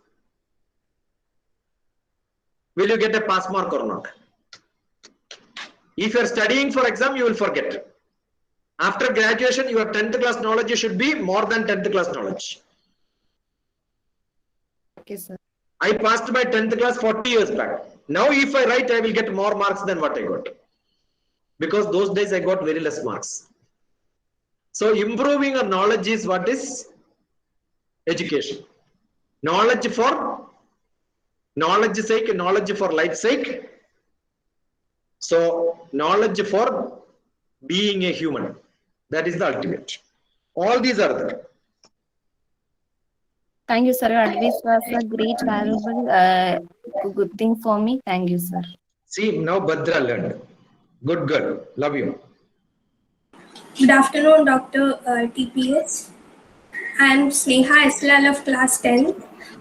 Will you get a pass mark or not? If you are studying for exam, you will forget. After graduation, your 10th class knowledge should be more than 10th class knowledge. Okay, sir. I passed my 10th class 40 years back. Now if I write, I will get more marks than what I got. Because those days I got very less marks. So improving our knowledge is what is education. Knowledge for knowledge sake, knowledge for life's sake. So knowledge for being a human. That is the ultimate. All these are there. Thank you, sir. Your advice was a great, valuable, good thing for me. Thank you, sir. See, now Bhadra learned. Good girl. Love you. Good afternoon, Dr. TPS. I am Sneha SLL of class 10.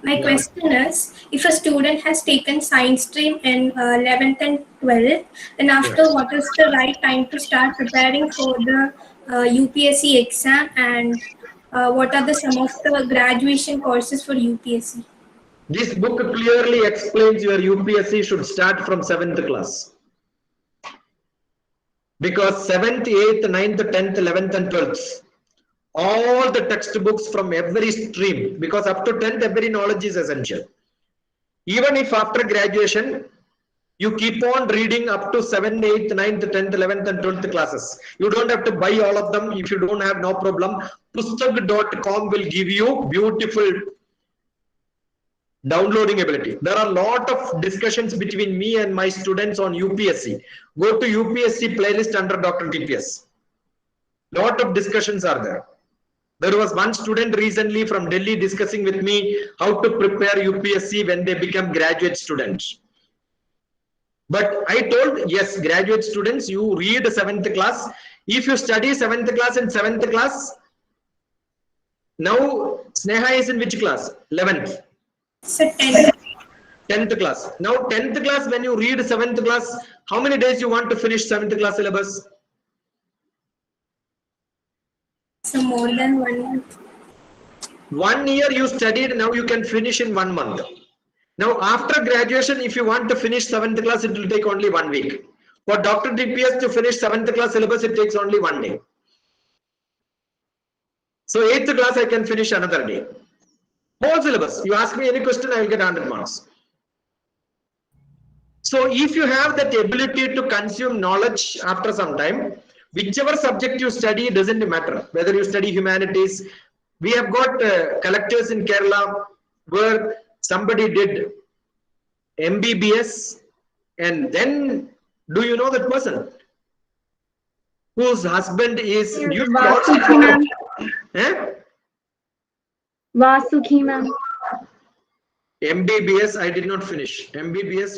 My question is, if a student has taken science stream in 11th and 12th, then after what is the right time to start preparing for the UPSC exam, and what are some of the graduation courses for UPSC? This book clearly explains your UPSC should start from 7th class. Because 7th, 8th, 9th, 10th, 11th and 12th, all the textbooks from every stream, because up to 10th, every knowledge is essential. Even if after graduation, you keep on reading up to 7th, 8th, 9th, 10th, 11th and 12th classes. You don't have to buy all of them. If you don't have, no problem. Pustak.com will give you beautiful downloading ability. There are a lot of discussions between me and my students on UPSC. Go to UPSC playlist under Dr. TPS. Lot of discussions are there. There was one student recently from Delhi discussing with me how to prepare UPSC when they become graduate students. But I told, yes, graduate students, you read 7th class. If you study 7th class and 7th class, now Sneha is in which class? 11th. So 10th class. Now 10th class, when you read 7th class, how many days you want to finish 7th class syllabus? So more than 1 month. 1 year you studied, now you can finish in 1 month. Now after graduation, if you want to finish 7th class, it will take only 1 week. For Dr. DPS to finish 7th class syllabus, it takes only 1 day. So 8th class, I can finish another day. Whole syllabus. You ask me any question, I will get 100 marks. So if you have that ability to consume knowledge after some time, whichever subject you study, doesn't matter. Whether you study humanities, we have got collectors in Kerala where somebody did MBBS, and then do you know that person? whose husband is you should also Vasukhi follow. ma'am. Vasukhi ma'am. MBBS, I did not finish. MBBS,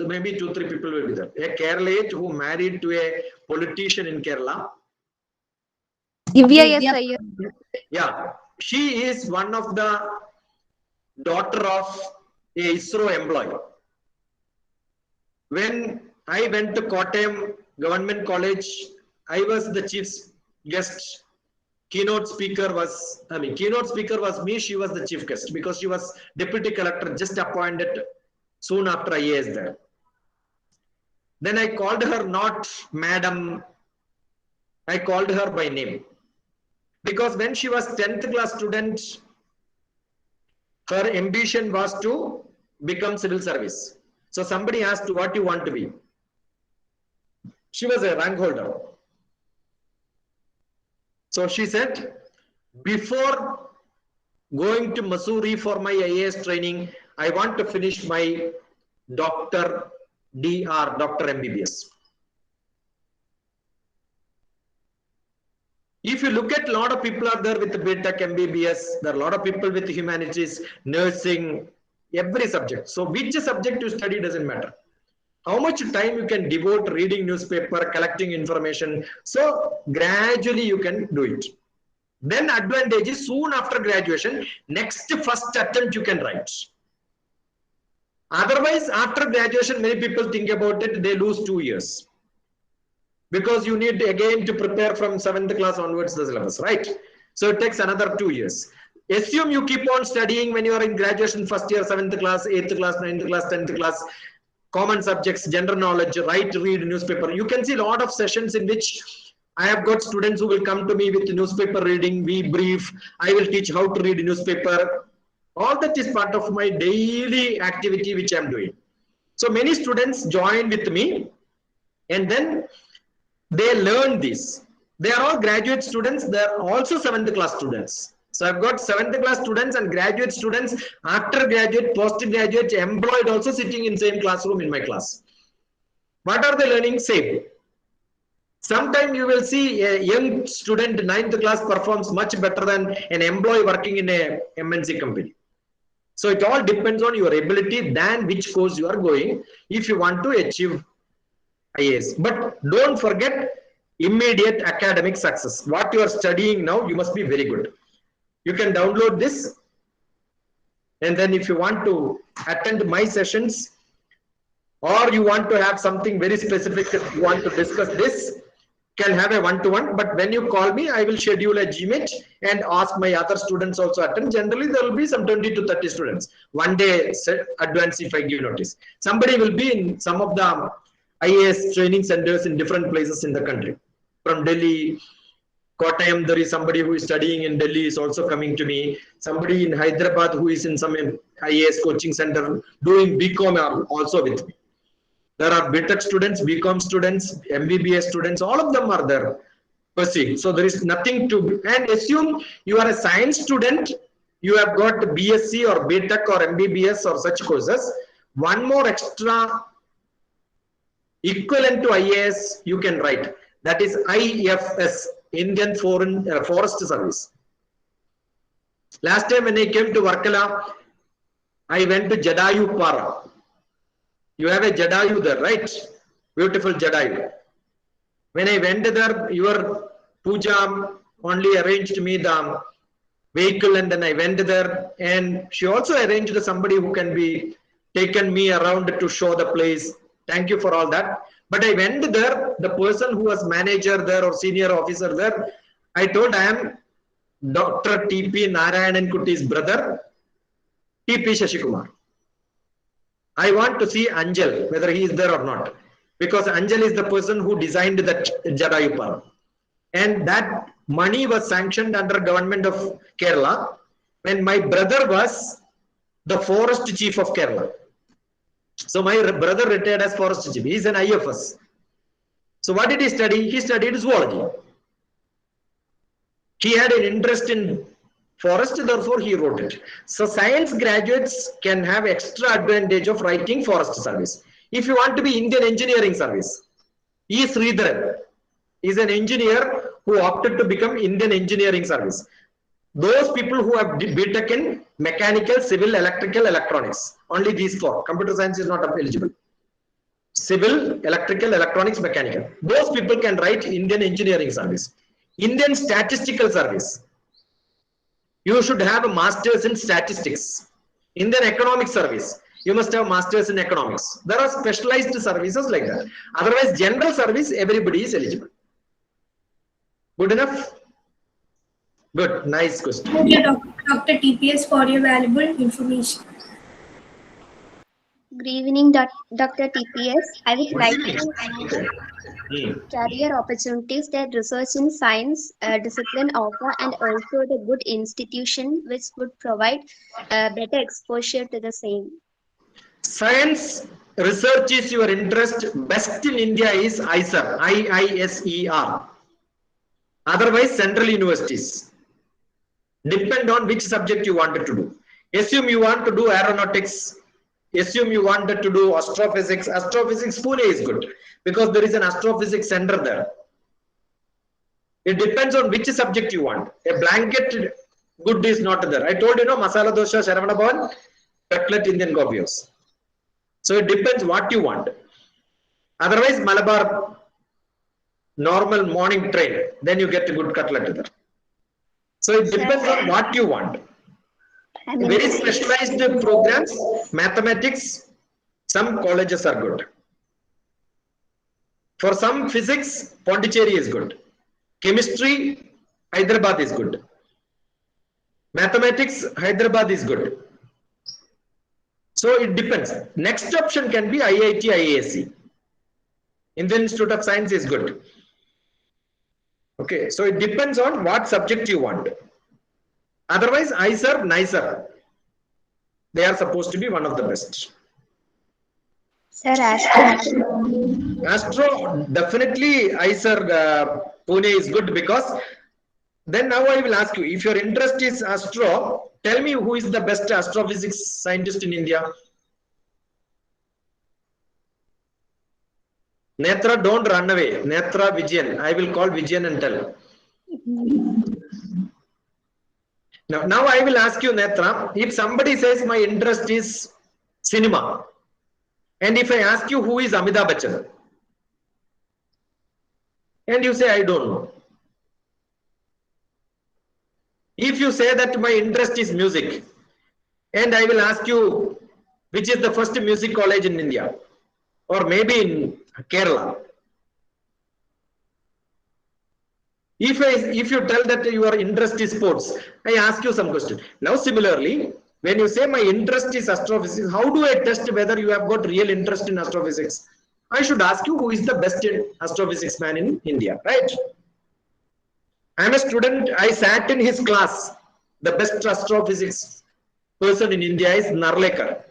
maybe 2-3 people will be there. A Keralite who married to a politician in Kerala. Divya. Yeah, she is one of the daughter of a ISRO employee. When I went to Kottayam Government College, I was the chief guest. Keynote speaker was me. She was the chief guest because she was deputy collector, just appointed soon after IAS there. Then I called her not madam, I called her by name. Because when she was 10th class student, her ambition was to become civil service. So somebody asked, what you want to be? She was a rank holder. So she said, before going to Missouri for my IAS training, I want to finish my Dr. MBBS. If you look at a lot of people are there with the BTech MBBS, there are a lot of people with humanities, nursing, every subject. So which subject you study doesn't matter. How much time you can devote reading newspaper, collecting information. So gradually you can do it. Then advantage is soon after graduation, next first attempt you can write. Otherwise, after graduation, many people think about it, they lose 2 years. Because you need again to prepare from 7th class onwards the syllabus, right? So it takes another 2 years. Assume you keep on studying when you are in graduation first year, 7th class, 8th class, 9th class, 10th class, common subjects, general knowledge, write, read newspaper. You can see a lot of sessions in which I have got students who will come to me with newspaper reading, we brief, I will teach how to read newspaper. All that is part of my daily activity which I am doing. So many students join with me and then they learn this. They are all graduate students. They are also 7th class students. So I've got 7th class students and graduate students, after graduate, postgraduate, employed also sitting in same classroom in my class. What are they learning? Same. Sometimes you will see a young student 9th class performs much better than an employee working in a MNC company. So it all depends on your ability than which course you are going if you want to achieve IAS. But don't forget immediate academic success. What you are studying now, you must be very good. You can download this. And then if you want to attend my sessions or you want to have something very specific, you want to discuss this, can have a one-to-one. But when you call me, I will schedule a GMT and ask my other students also attend. Generally, there will be some 20 to 30 students. One day advance if I give notice. Somebody will be in some of the IAS training centers in different places in the country. From Delhi, Kottayam, there is somebody who is studying in Delhi is also coming to me. Somebody in Hyderabad who is in some IAS coaching center doing BCom are also with me. There are BTech students, BCom students, MBBS students, all of them are there. Pursuing. So there is nothing to, and assume you are a science student, you have got BSc or BTech or MBBS or such courses. One more extra equivalent to IAS you can write. That is IFS, Indian Forest Service. Last time when I came to Varkala, I went to Jadayu Para. You have a Jadayu there, right? Beautiful Jadayu. When I went there, your puja only arranged me the vehicle and then I went there, and she also arranged somebody who can be taken me around to show the place. Thank you for all that. But I went there, the person who was manager there or senior officer there, I told I am Dr. T.P. Narayanan Kutti's brother, T.P. Shashikumar. I want to see Anjal, whether he is there or not. Because Anjal is the person who designed that Jadayu Park. And that money was sanctioned under government of Kerala when my brother was the forest chief of Kerala. So my brother retired as forest chief. He is an IFS. So what did he study? He studied zoology. He had an interest in forest, therefore he wrote it. So science graduates can have extra advantage of writing forest service. If you want to be Indian engineering service, E. Sridharan, is an engineer who opted to become Indian Engineering Service. Those people who have BTech in mechanical, civil, electrical, electronics, only these four. Computer science is not eligible. Civil, electrical, electronics, mechanical. Those people can write Indian Engineering Service. Indian Statistical Service. You should have a master's in statistics. Indian Economic Service. You must have masters in economics. There are specialized services like that. Otherwise, general service, everybody is eligible. Good enough? Good. Nice question. Thank you, Dr. TPS, for your valuable information. Good evening, Dr. TPS. I would like to know career opportunities that research in science discipline offer, and also the good institution which would provide better exposure to the same. Science research is your interest. Best in India is IISER, IISER. Otherwise, central universities. Depend on which subject you wanted to do. Assume you want to do aeronautics. Assume you wanted to do astrophysics. Astrophysics, Pune is good because there is an astrophysics center there. It depends on which subject you want. A blanket good is not there. I told you, masala dosha, Sharavana Bhavan, cutlet Indian coffees. So it depends what you want. Otherwise, Malabar normal morning train, then you get a good cutlet there. So it depends on what you want. Very specialized programs, mathematics, some colleges are good. For some physics, Pondicherry is good. Chemistry, Hyderabad is good. Mathematics, Hyderabad is good. So it depends. Next option can be IIT, IASC. Indian Institute of Science is good. Okay, so it depends on what subject you want. Otherwise, IISER, NICER, they are supposed to be one of the best. Sir, Astro, definitely IISER Pune is good, because then now I will ask you, if your interest is astro, tell me who is the best astrophysics scientist in India. Netra, don't run away. Netra Vijayan. I will call Vijayan and tell. Now I will ask you, Netra, if somebody says my interest is cinema, and if I ask you who is Amitabh Bachchan, and you say I don't know. If you say that my interest is music, and I will ask you which is the first music college in India, or maybe in Kerala. If you tell that your interest is sports, I ask you some question. Now similarly, when you say my interest is astrophysics, how do I test whether you have got real interest in astrophysics? I should ask you who is the best astrophysics man in India, right? I am a student, I sat in his class. The best astrophysics person in India is Narlekar.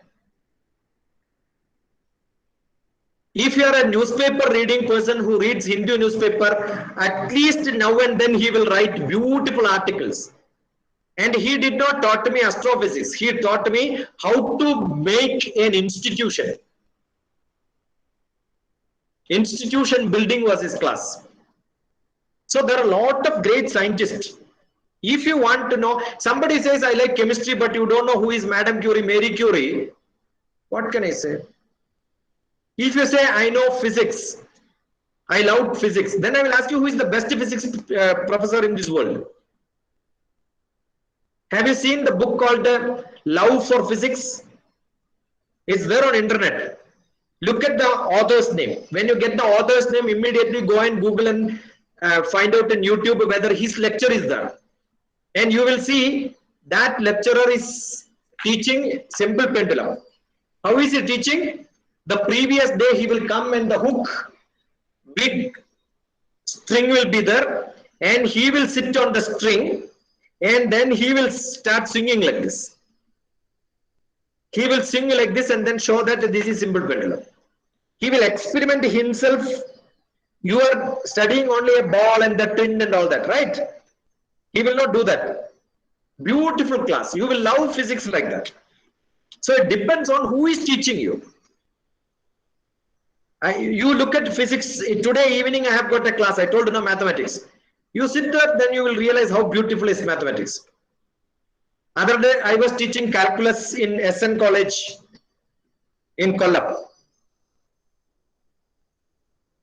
If you are a newspaper reading person who reads Hindu newspaper, at least now and then he will write beautiful articles. And he did not taught me astrophysics. He taught me how to make an institution. Institution building was his class. So there are a lot of great scientists. If you want to know, somebody says I like chemistry, but you don't know who is Madame Curie, Marie Curie. What can I say? If you say I know physics, I love physics, then I will ask you who is the best physics professor in this world. Have you seen the book called Love for Physics? It's there on internet. Look at the author's name. When you get the author's name, immediately go and Google and find out on YouTube whether his lecture is there. And you will see that lecturer is teaching simple pendulum. How is he teaching? The previous day he will come and the hook, big string will be there, and he will sit on the string, and then he will start singing like this. He will sing like this and then show that this is simple pendulum. He will experiment himself. You are studying only a ball and the tin and all that, right? He will not do that. Beautiful class. You will love physics like that. So it depends on who is teaching you. You look at physics. Today evening I have got a class. I told you, no, mathematics. You sit there, then you will realize how beautiful is mathematics. Other day I was teaching calculus in SN college in Kollam.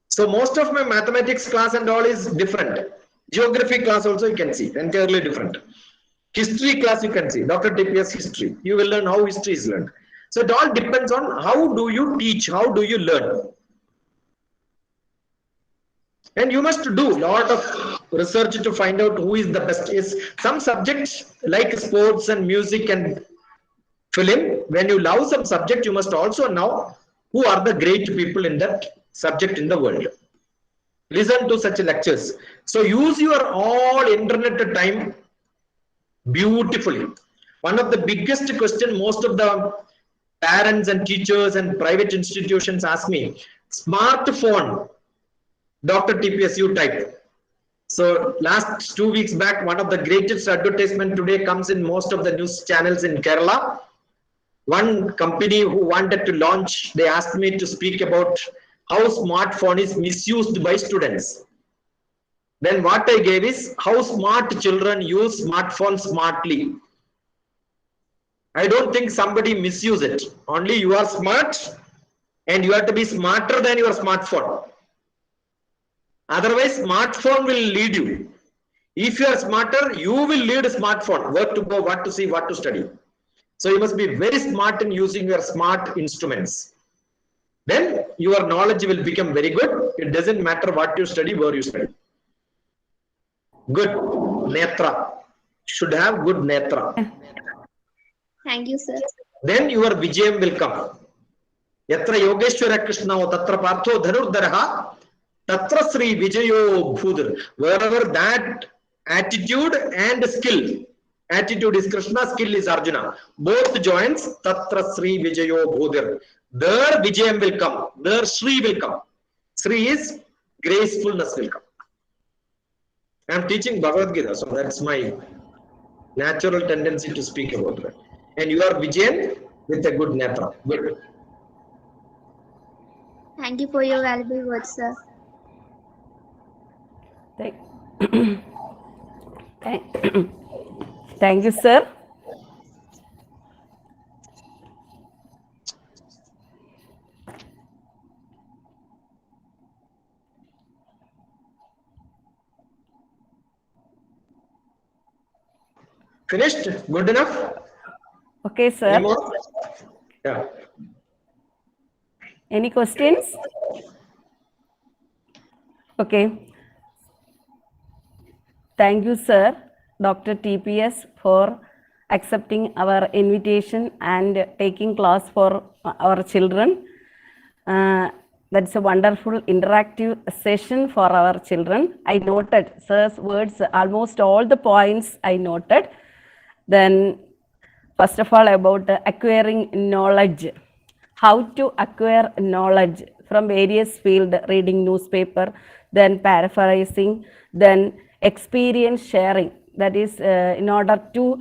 So most of my mathematics class and all is different. Geography class also you can see, entirely different. History class you can see, Dr. TPS history. You will learn how history is learned. So it all depends on how do you teach, how do you learn. And you must do a lot of research to find out who is the best. Is some subjects like sports and music and film, when you love some subject, you must also know who are the great people in that subject in the world. Listen to such lectures. So use your all internet time beautifully. One of the biggest question most of the parents and teachers and private institutions ask me, smartphone, Dr. TPS, you type. So last 2 weeks back, one of the greatest advertisement today comes in most of the news channels in Kerala. One company who wanted to launch, they asked me to speak about how smartphone is misused by students. Then what I gave is how smart children use smartphone smartly. I don't think somebody misuse it. Only you are smart and you have to be smarter than your smartphone. Otherwise, smartphone will lead you. If you are smarter, you will lead a smartphone. Where to go, what to see, what to study. So you must be very smart in using your smart instruments. Then your knowledge will become very good. It doesn't matter what you study, where you study. Good. Netra. Should have good netra. Thank you, sir. Then your Vijayam will come. Yatra Yogeshwara Krishnao Tatra Partho Dhanurdaraha Tatra Sri Vijayo Bhudir. Wherever that attitude and skill, attitude is Krishna, skill is Arjuna. Both joins Tatra Sri Vijayo Bhudir. There Vijayam will come. There Sri will come. Sri is gracefulness will come. I am teaching Bhagavad Gita, so that's my natural tendency to speak about that. And you are Vijayan with a good netra. Good. Thank you for your valuable words, sir. Thank you, sir. Finished? Good enough? Okay, sir. Any more? Yeah. Any questions? Okay. Thank you, sir, Dr. TPS, for accepting our invitation and taking class for our children. That's a wonderful interactive session for our children. I noted sir's words, almost all the points I noted. Then, first of all, about acquiring knowledge. How to acquire knowledge from various fields, reading newspaper, then paraphrasing, then experience sharing. That is in order to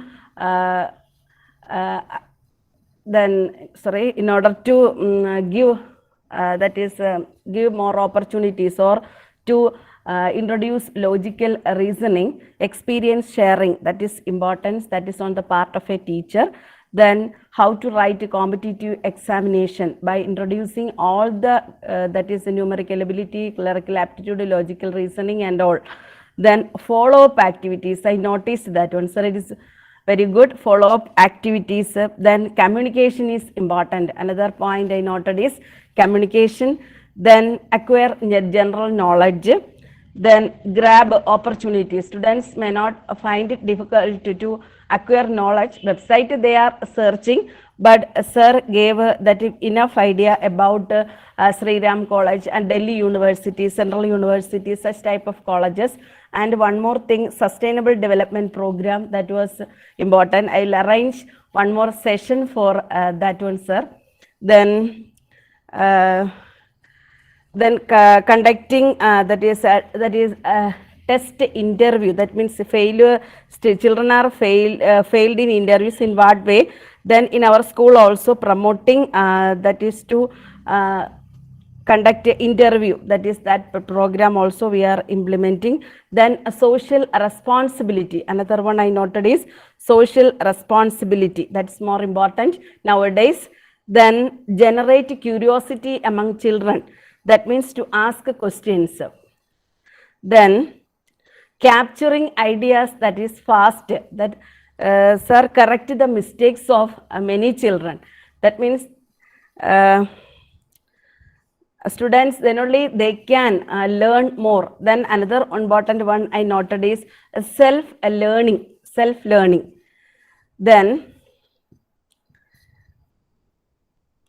give more opportunities, or to introduce logical reasoning. Experience sharing, that is importance, that is on the part of a teacher. Then how to write a competitive examination by introducing all the that is numerical ability, clerical aptitude, logical reasoning and all. Then follow-up activities, I noticed that one, sir, it is very good. Follow-up activities. Then communication is important. Another point I noted is communication. Then acquire general knowledge. Then grab opportunities. Students may not find it difficult to acquire knowledge. Website they are searching, but sir gave that enough idea about Sri Ram College and Delhi University, Central University, such type of colleges. And one more thing, sustainable development program, that was important. I will arrange one more session for that one, sir. Then conducting that is test interview, that means failure, children are failed in interviews, in what way. Then in our school also promoting that is to conduct an interview. That is that program also we are implementing. Then a social responsibility. Another one I noted is social responsibility. That's more important nowadays. Then generate curiosity among children. That means to ask questions. Then capturing ideas, that is fast. That sir, correct the mistakes of many children. That means students, then only they can learn more. Then another important one I noted is self-learning. Then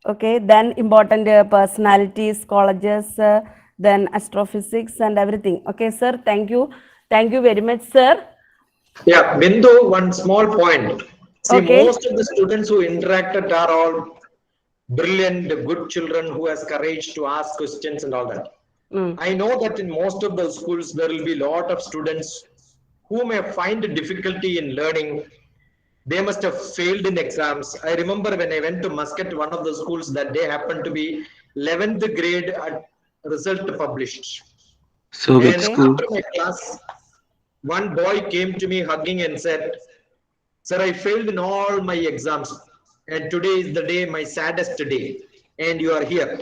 okay, then important personalities, colleges, then astrophysics and everything. Okay, sir, thank you very much, sir. Yeah, Bindu, one small point. See, Okay. most of the students who interacted are all brilliant, good children who has courage to ask questions and all that. I know that in most of the schools, there will be a lot of students who may find difficulty in learning. They must have failed in exams. I remember when I went to Muscat, one of the schools, that day happened to be 11th grade result published. So which And school? after my class, one boy came to me hugging and said, "Sir, I failed in all my exams. And today is the day, my saddest day. And you are here."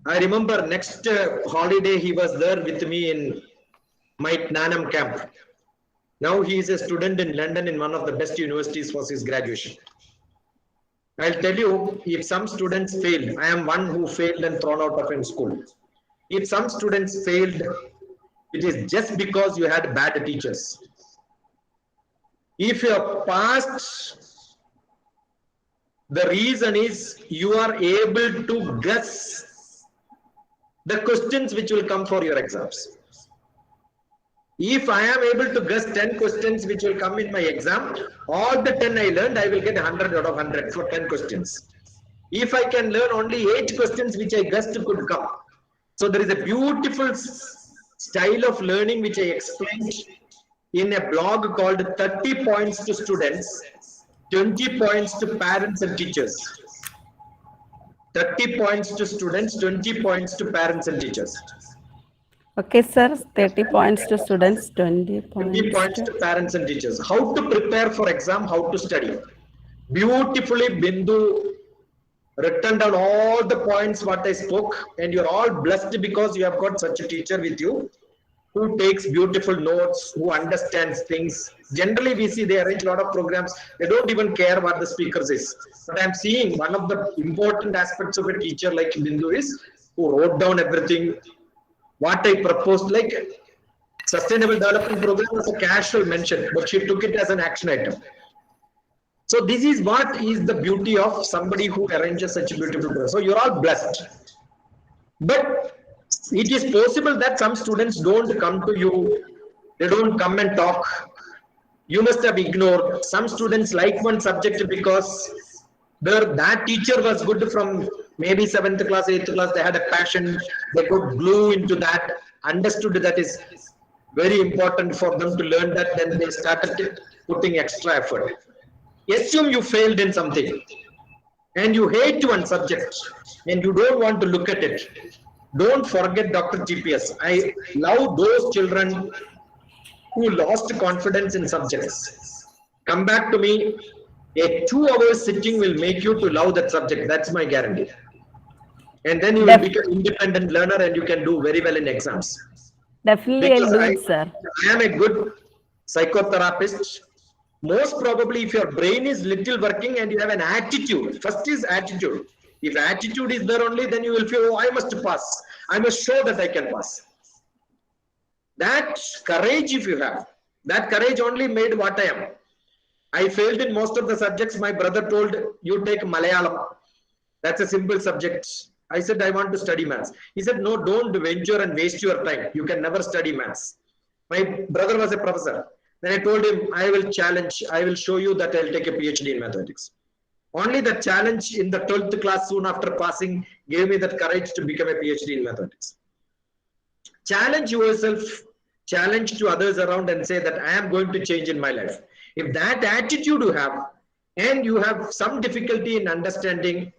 I remember next holiday, he was there with me in my Nanam camp. Now he is a student in London in one of the best universities for his graduation. I'll tell you, if some students failed, I am one who failed and thrown out of in school. If some students failed, it is just because you had bad teachers. If you are passed, the reason is you are able to guess the questions which will come for your exams. If I am able to guess 10 questions which will come in my exam, all the 10 I learned, I will get 100 out of 100 for 10 questions. If I can learn only 8 questions which I guessed could come. So there is a beautiful style of learning which I explained in a blog called 30 points to students, 20 points to parents and teachers. 30 points to students, 20 points to parents and teachers. Okay, sir. 30 points to students, 20 points to parents and teachers. How to prepare for exam, how to study. Beautifully, Bindu written down all the points what I spoke, and you're all blessed because you have got such a teacher with you who takes beautiful notes, who understands things. Generally, we see they arrange a lot of programs. They don't even care what the speakers is. But I'm seeing one of the important aspects of a teacher like Bindu is who wrote down everything. What I proposed, like sustainable development program was a casual mention, but she took it as an action item. So this is what is the beauty of somebody who arranges such a beautiful program. So you're all blessed. But it is possible that some students don't come to you, they don't come and talk. You must have ignored. Some students like one subject because that teacher was good from maybe 7th class, 8th class, they had a passion, they could glue into that, understood that is very important for them to learn that, then they started putting extra effort. Assume you failed in something and you hate one subject and you don't want to look at it. Don't forget Dr. GPS. I love those children who lost confidence in subjects. Come back to me. A 2-hour sitting will make you to love that subject. That's my guarantee. And then you will become independent learner and you can do very well in exams. Definitely, Because I'll do it, sir. I am a good psychotherapist. Most probably, if your brain is little working and you have an attitude, first is attitude. If attitude is there only, then you will feel, oh, I must pass. I must show that I can pass. That courage, if you have, that courage only made what I am. I failed in most of the subjects. My brother told, you take Malayalam. That's a simple subject. I said, I want to study maths. He said, no, don't venture and waste your time. You can never study maths. My brother was a professor. Then I told him, I will challenge. I will show you that I'll take a PhD in mathematics. Only the challenge in the 12th class soon after passing gave me that courage to become a PhD in mathematics. Challenge yourself, challenge to others around and say that I am going to change in my life. If that attitude you have and you have some difficulty in understanding,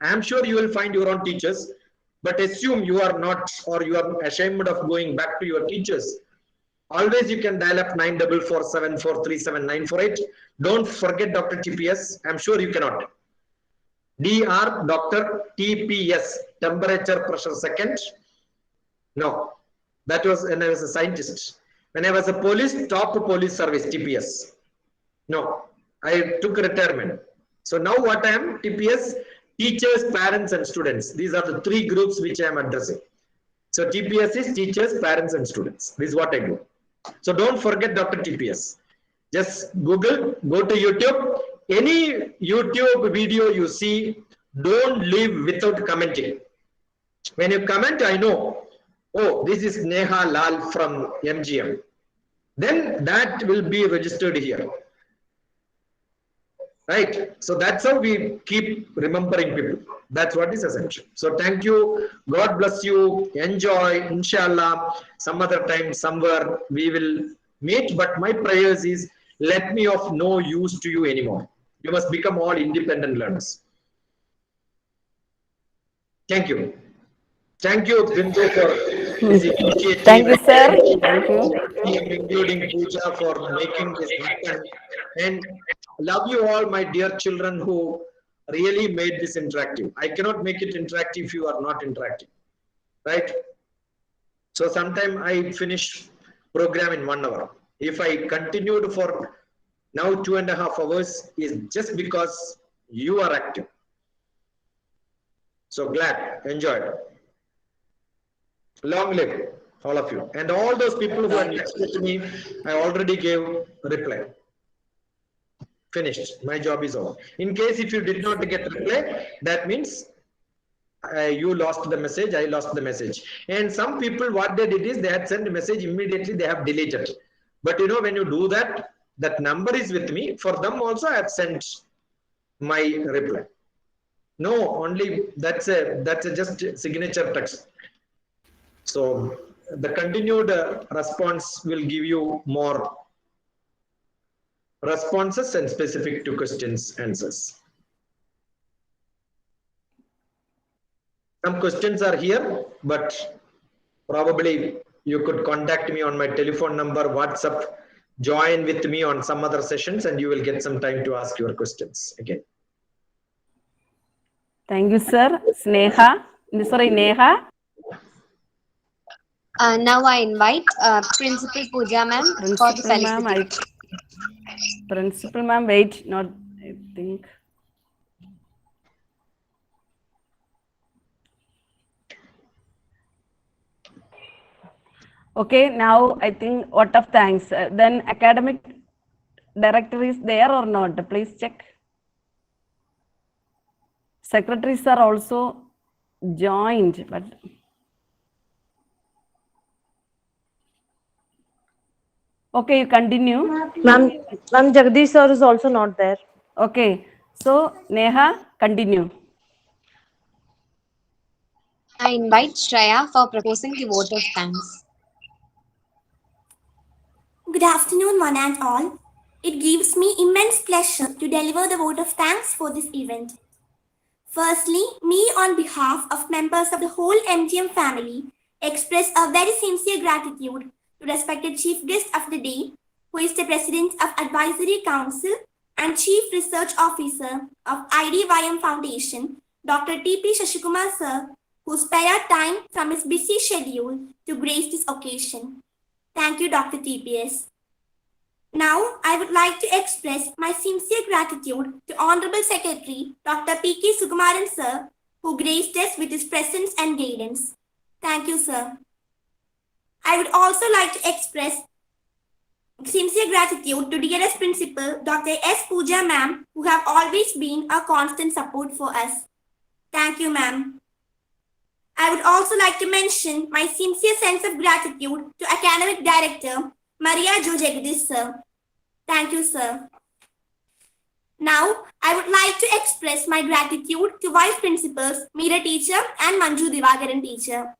I am sure you will find your own teachers, but assume you are not, or you are ashamed of going back to your teachers. Always you can dial up 9447437948. Don't forget Dr. TPS. I'm sure you cannot. DR Dr. TPS, temperature pressure second. No, that was when I was a scientist. When I was a police, top police service, TPS. No, I took retirement. So now what I am, TPS, teachers, parents and students. These are the three groups which I am addressing. So TPS is teachers, parents and students. This is what I do. So don't forget Dr. TPS. Just Google, go to YouTube. Any YouTube video you see, don't leave without commenting. When you comment, I know, oh, this is Neha Lal from MGM. Then that will be registered here. Right? So that's how we keep remembering people. That's what is essential. So thank you. God bless you. Enjoy. Inshallah, some other time, somewhere we will meet. But my prayers is, let me of no use to you anymore. You must become all independent learners. Thank you. Thank you, Bindu, for this initiative. Thank you, sir. Thank you. Including Pooja for making this happen. And love you all, my dear children, who really made this interactive. I cannot make it interactive if you are not interactive. Right? So sometime I finish program in 1 hour. If I continued for now 2.5 hours, is just because you are active. So glad, enjoyed. Long live all of you. And all those people who are next to me, I already gave reply. Finished. My job is over. In case if you did not get reply, that means you lost the message, I lost the message. And some people, what they did is they had sent a message immediately, they have deleted. But you know, when you do that, that number is with me. For them also, I have sent my reply. No, only that's a just signature text. So the continued response will give you more responses and specific to questions answers. Some questions are here, but probably you could contact me on my telephone number, WhatsApp, join with me on some other sessions, and you will get some time to ask your questions again. Thank you, sir. Sneha. Sorry, Neha. Now I invite Principal Pooja ma'am for the Principal ma'am, felicitation. Principal ma'am, wait, not, I think. Okay, now I think vote of thanks. Then academic director is there or not? Please check. Secretaries are also joined, but okay, you continue. Ma'am, Jagdish sir is also not there. Okay, so Neha, continue. I invite Shreya for proposing the vote of thanks. Good afternoon, one and all. It gives me immense pleasure to deliver the vote of thanks for this event. Firstly, me on behalf of members of the whole MGM family express a very sincere gratitude to respected chief guest of the day, who is the President of Advisory Council and Chief Research Officer of IDYM Foundation, Dr. T.P. Shashikumar sir, who spared time from his busy schedule to grace this occasion. Thank you, Dr. TPS. Now, I would like to express my sincere gratitude to Honorable Secretary Dr. P.K. Sukumaran sir, who graced us with his presence and guidance. Thank you, sir. I would also like to express sincere gratitude to DLS Principal Dr. S. Pooja ma'am, who have always been a constant support for us. Thank you, ma'am. I would also like to mention my sincere sense of gratitude to Academic Director Maria Jo Jagdish sir. Thank you, sir. Now, I would like to express my gratitude to Vice Principals Meera teacher and Manju Divagaran teacher.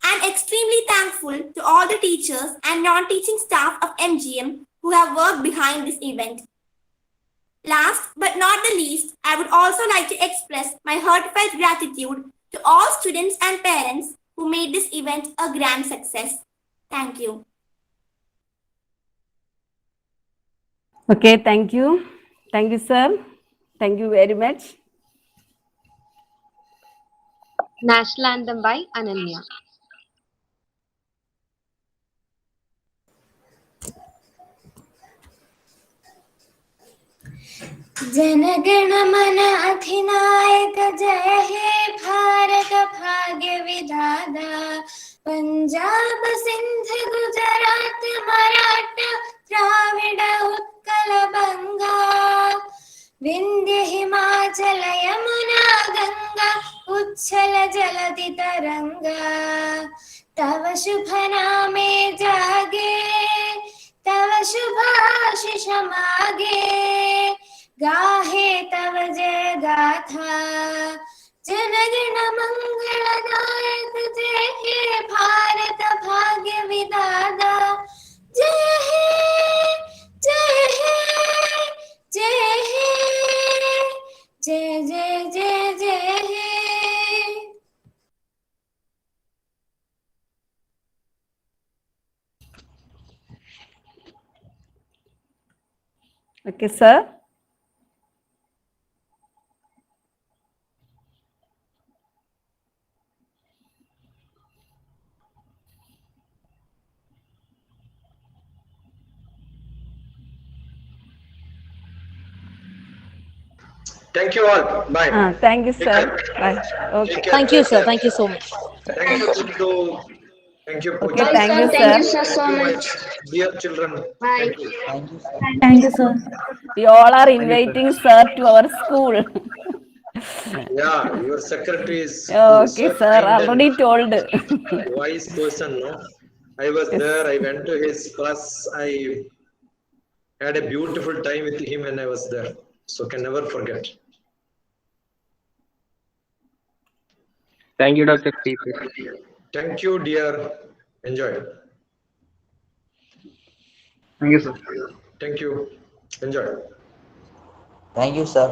I am extremely thankful to all the teachers and non-teaching staff of MGM who have worked behind this event. Last but not the least, I would also like to express my heartfelt gratitude to all students and parents who made this event a grand success. Thank you. Okay, thank you. Thank you, sir. Thank you very much. National Anthem by Ananya. जनगण मन अधिनायक जय हे भारत भाग्य विधाता पंजाब सिंध गुजरात मराठा द्राविड उत्कल बंगा विंध्य हिमाचल यमुना गंगा उच्छल जलधि तरंगा तव शुभ नामे जागे तव शुभाशिष मागे गाहे तव जय गाथा जनगण मंगलदायक जय हे भारत भाग्य विधाता जय हे जय हे जय हे जय जय जय जय हे Okay, sir. Thank you all. Bye. Thank you, sir. Bye. Okay. Thank you, sir. Thank you so much. Thank you, Chintu. Thank you, Okay, Pooja. thank you, Thank you, sir. sir, so My much. dear children. Bye. Thank you. Thank you, sir. We all are inviting sir to our school. Yeah, your secretary is Okay, so sir. kind Already and told. wise person. No? I was there. I went to his class. I had a beautiful time with him when I was there. So can never forget. Thank you, Dr. TPS. Thank you, dear. Enjoy. Thank you, sir. Thank you. Enjoy. Thank you, sir.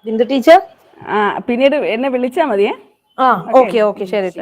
Bindu teacher? പിന്നീട് എന്നെ വിളിച്ചാൽ മതിയേ. Okay, okay, share it.